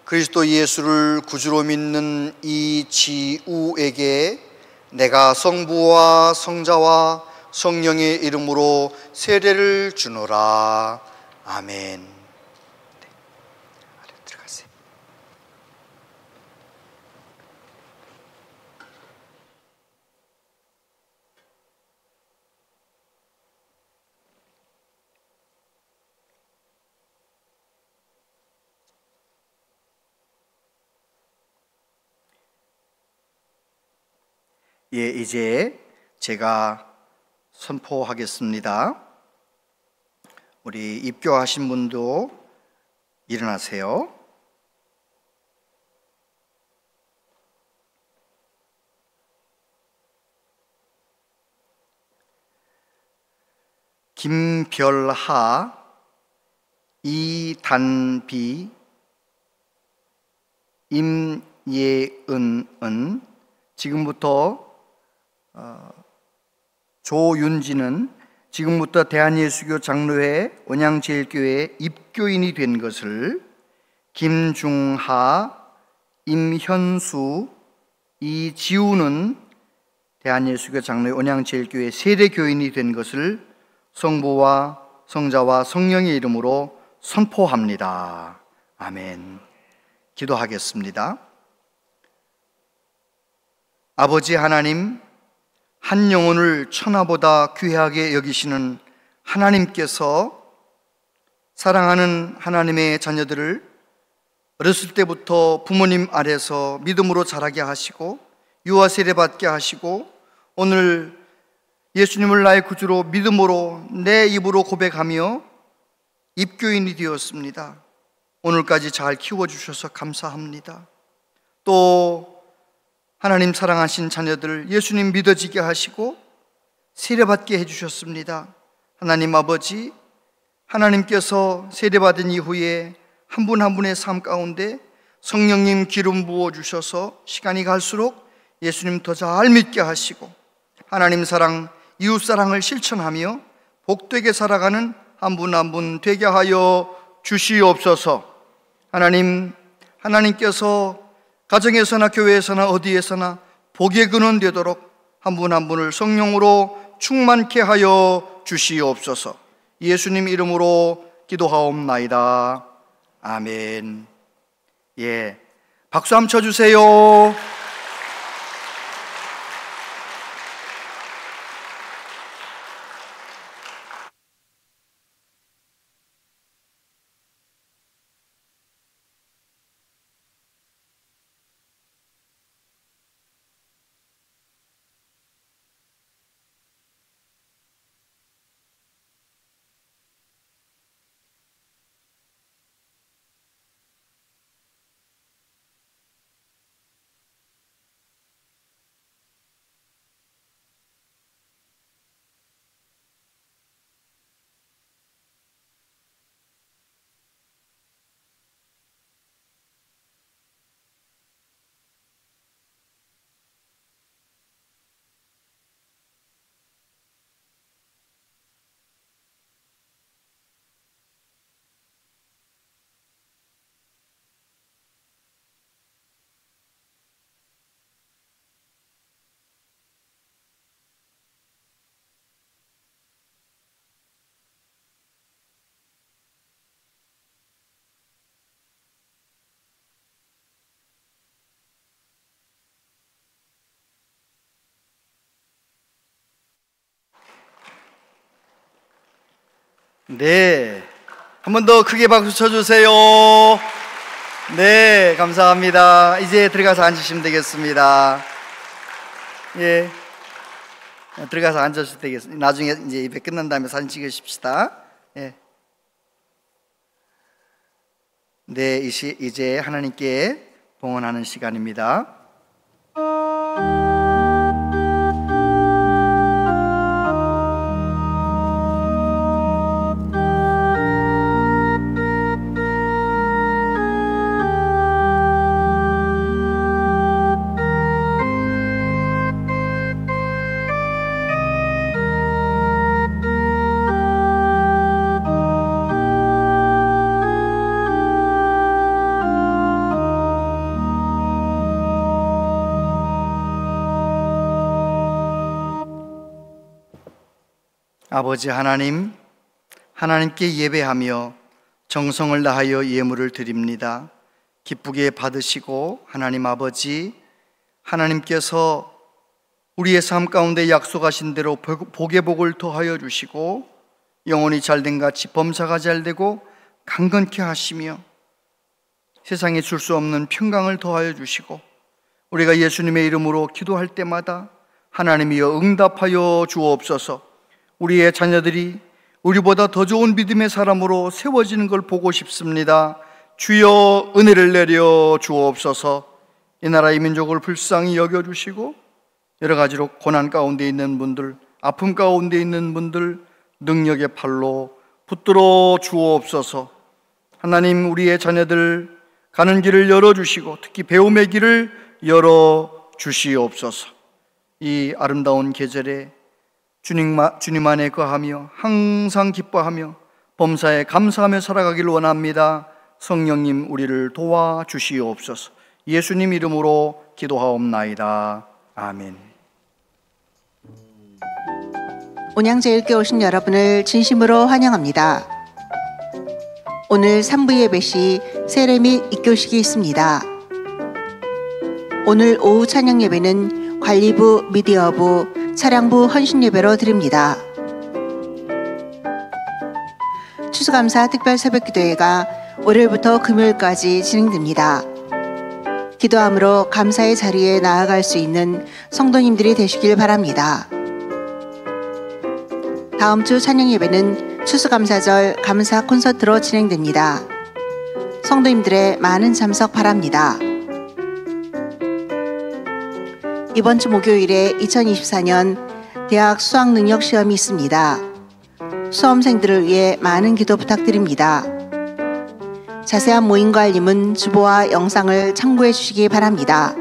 그리스도 예수를 구주로 믿는 이지우에게 내가 성부와 성자와 성령의 이름으로 세례를 주노라. 아멘. 예, 이제 제가 선포하겠습니다. 우리 입교하신 분도 일어나세요. 김별하, 이단비, 임예은은, 지금부터 조윤지는 지금부터 대한예수교 장로회 원양제일교회 입교인이 된 것을, 김중하, 임현수, 이지우는 대한예수교 장로회 원양제일교회 세례교인이 된 것을 성부와 성자와 성령의 이름으로 선포합니다. 아멘. 기도하겠습니다. 아버지 하나님, 한 영혼을 천하보다 귀하게 여기시는 하나님께서 사랑하는 하나님의 자녀들을 어렸을 때부터 부모님 아래서 믿음으로 자라게 하시고 유아 세례 받게 하시고 오늘 예수님을 나의 구주로 믿음으로 내 입으로 고백하며 입교인이 되었습니다. 오늘까지 잘 키워주셔서 감사합니다. 또 하나님 사랑하신 자녀들 예수님 믿어지게 하시고 세례받게 해주셨습니다. 하나님 아버지, 하나님께서 세례받은 이후에 한 분 한 분의 삶 가운데 성령님 기름 부어주셔서 시간이 갈수록 예수님 더 잘 믿게 하시고 하나님 사랑, 이웃사랑을 실천하며 복되게 살아가는 한 분 한 분 되게 하여 주시옵소서. 하나님, 하나님께서 가정에서나 교회에서나 어디에서나 복의 근원 되도록 한 분 한 분을 성령으로 충만케 하여 주시옵소서. 예수님 이름으로 기도하옵나이다. 아멘. 예, 박수 한번 쳐주세요. 네, 한 번 더 크게 박수 쳐주세요. 네, 감사합니다. 이제 들어가서 앉으시면 되겠습니다. 예, 들어가서 앉으셔도 되겠습니다. 나중에 이제 예배 끝난 다음에 사진 찍으십시다. 예. 네, 이제 하나님께 봉헌하는 시간입니다. 아버지 하나님, 하나님께 예배하며 정성을 다하여 예물을 드립니다. 기쁘게 받으시고 하나님 아버지, 하나님께서 우리의 삶 가운데 약속하신 대로 복의 복을 더하여 주시고 영혼이 잘된 같이 범사가 잘되고 강건케 하시며 세상에 줄 수 없는 평강을 더하여 주시고 우리가 예수님의 이름으로 기도할 때마다 하나님이여 응답하여 주옵소서. 우리의 자녀들이 우리보다 더 좋은 믿음의 사람으로 세워지는 걸 보고 싶습니다. 주여 은혜를 내려 주옵소서. 이 나라의 민족을 불쌍히 여겨주시고 여러 가지로 고난 가운데 있는 분들, 아픔 가운데 있는 분들 능력의 팔로 붙들어 주옵소서. 하나님, 우리의 자녀들 가는 길을 열어주시고 특히 배움의 길을 열어주시옵소서. 이 아름다운 계절에 주님 안에 거하며 항상 기뻐하며 범사에 감사하며 살아가길 원합니다. 성령님, 우리를 도와주시옵소서. 예수님 이름으로 기도하옵나이다. 아멘. 온양제일교회 오신 여러분을 진심으로 환영합니다. 오늘 3부 예배 시 세례 및 입교식이 있습니다. 오늘 오후 찬양 예배는 관리부, 미디어부, 차량부 헌신 예배로 드립니다. 추수감사 특별 새벽기도회가 월요일부터 금요일까지 진행됩니다. 기도함으로 감사의 자리에 나아갈 수 있는 성도님들이 되시길 바랍니다. 다음 주 찬양 예배는 추수감사절 감사 콘서트로 진행됩니다. 성도님들의 많은 참석 바랍니다. 이번 주 목요일에 2024년 대학 수학능력시험이 있습니다. 수험생들을 위해 많은 기도 부탁드립니다. 자세한 모임과 알림은 주보와 영상을 참고해 주시기 바랍니다.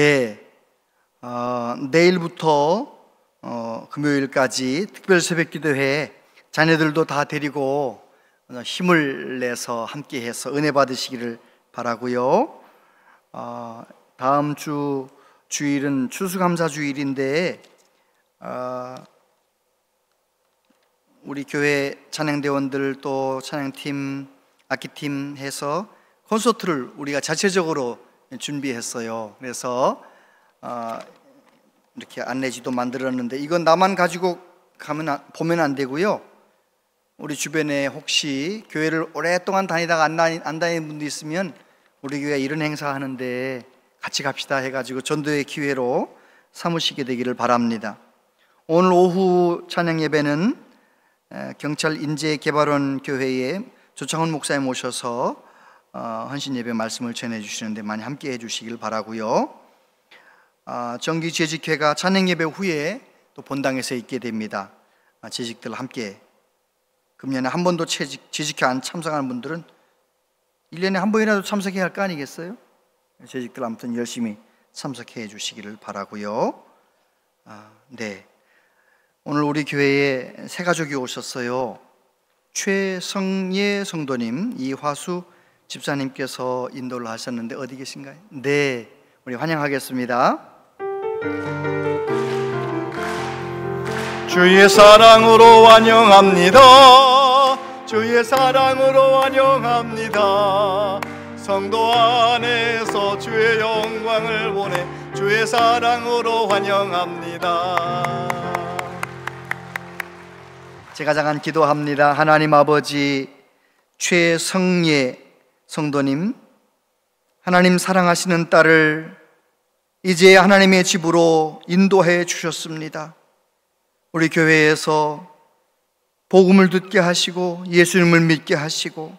네, 내일부터 금요일까지 특별 새벽기도회 자녀들도 다 데리고 힘을 내서 함께해서 은혜 받으시기를 바라고요. 다음 주 주일은 추수감사주일인데 우리 교회 찬양대원들 또 찬양팀, 악기팀 해서 콘서트를 우리가 자체적으로 준비했어요. 그래서 이렇게 안내지도 만들었는데 이건 나만 가지고 보면 안 되고요. 우리 주변에 혹시 교회를 오랫동안 다니다가 안 다니는 분도 있으면 우리 교회 이런 행사 하는데 같이 갑시다 해가지고 전도의 기회로 삼으시게 되기를 바랍니다. 오늘 오후 찬양 예배는 경찰 인재개발원 교회에 조창훈 목사님 모셔서 헌신 예배 말씀을 전해 주시는데 많이 함께 해 주시길 바라고요. 정기 재직회가 찬양 예배 후에 또 본당에서 있게 됩니다. 재직들 함께 금년에 한 번도 재직회 안 참석하는 분들은 1년에 한 번이라도 참석해야 할 거 아니겠어요? 재직들 아무튼 열심히 참석해 주시기를 바라고요. 네, 오늘 우리 교회에 새 가족이 오셨어요. 최성예 성도님, 이화수 집사님께서 인도를 하셨는데 어디 계신가요? 네, 우리 환영하겠습니다. 주의 사랑으로 환영합니다. 주의 사랑으로 환영합니다. 성도 안에서 주의 영광을 보내 주의 사랑으로 환영합니다. 제가 잠깐 기도합니다. 하나님 아버지, 최성예 성도님, 하나님 사랑하시는 딸을 이제 하나님의 집으로 인도해 주셨습니다. 우리 교회에서 복음을 듣게 하시고 예수님을 믿게 하시고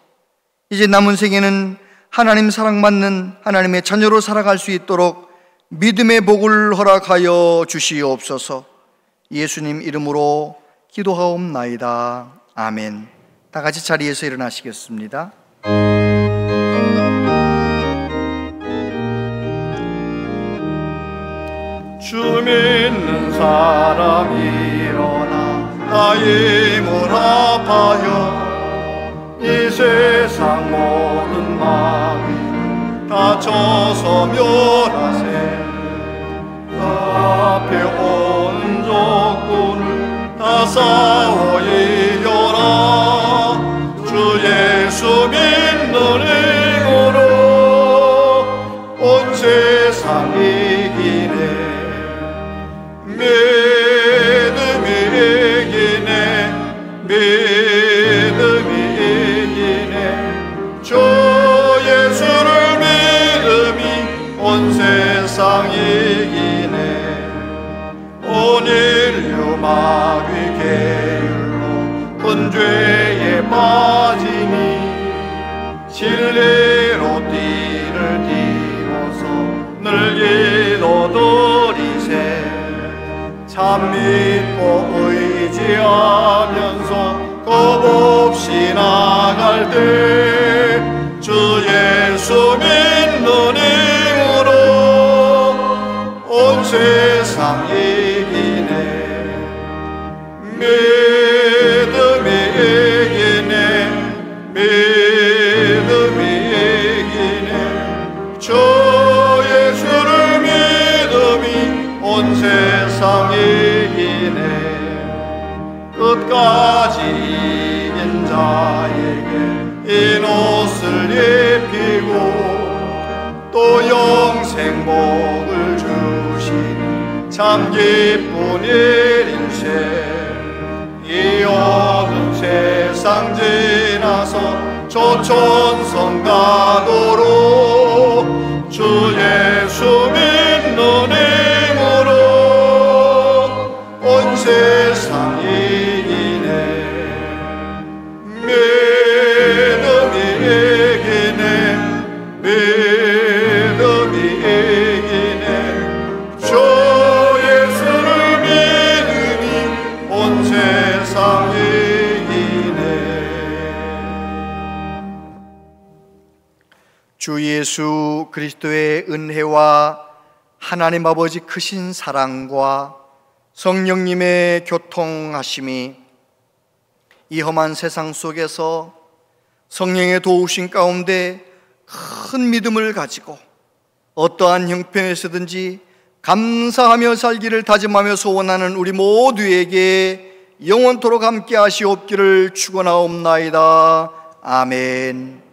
이제 남은 생에는 하나님 사랑받는 하나님의 자녀로 살아갈 수 있도록 믿음의 복을 허락하여 주시옵소서. 예수님 이름으로 기도하옵나이다. 아멘. 다 같이 자리에서 일어나시겠습니다. 주 믿는 사람 일어나 나의 물 아파요. 이 세상 모든 마귀 다쳐서 멸하세. 그 앞에 온 적군을 다 싸워 이겨라. 주 예수 믿는 힘으로 온 세상 이기네. 믿음이 이기네. 믿음이 이기네. 주 예수를 믿음이 온 세상 이기네. 온 인류 마귀 계율로 큰 죄에 빠지니 진리로 띠를 띠고서 늘 기도드리세. 참 믿고 의지하면서 겁없이 나갈 때 주 예수 믿는 힘으로 온 세상 이기네. 믿음이 이기네. 믿음이 이기네. 주 예수를 믿음이 온 세상 이기네. 끝까지 이긴 자에게 이 옷을 입히고 또 영생 복을 주시니 참 기쁜 일인세. 이 어두운 세상 지나서 조천성 가도록 주 예수 믿는 힘으로 온 세상 이기네. 믿음이 이기네. 믿음이 이기네. 주 예수를 믿으니 온 세상 이기네. 주 예수 그리스도의 은혜와 하나님 아버지 크신 사랑과 성령님의 교통하심이 이 험한 세상 속에서 성령의 도우심 가운데 큰 믿음을 가지고 어떠한 형편에서든지 감사하며 살기를 다짐하며 소원하는 우리 모두에게 영원토록 함께 하시옵기를 축원하옵나이다. 아멘.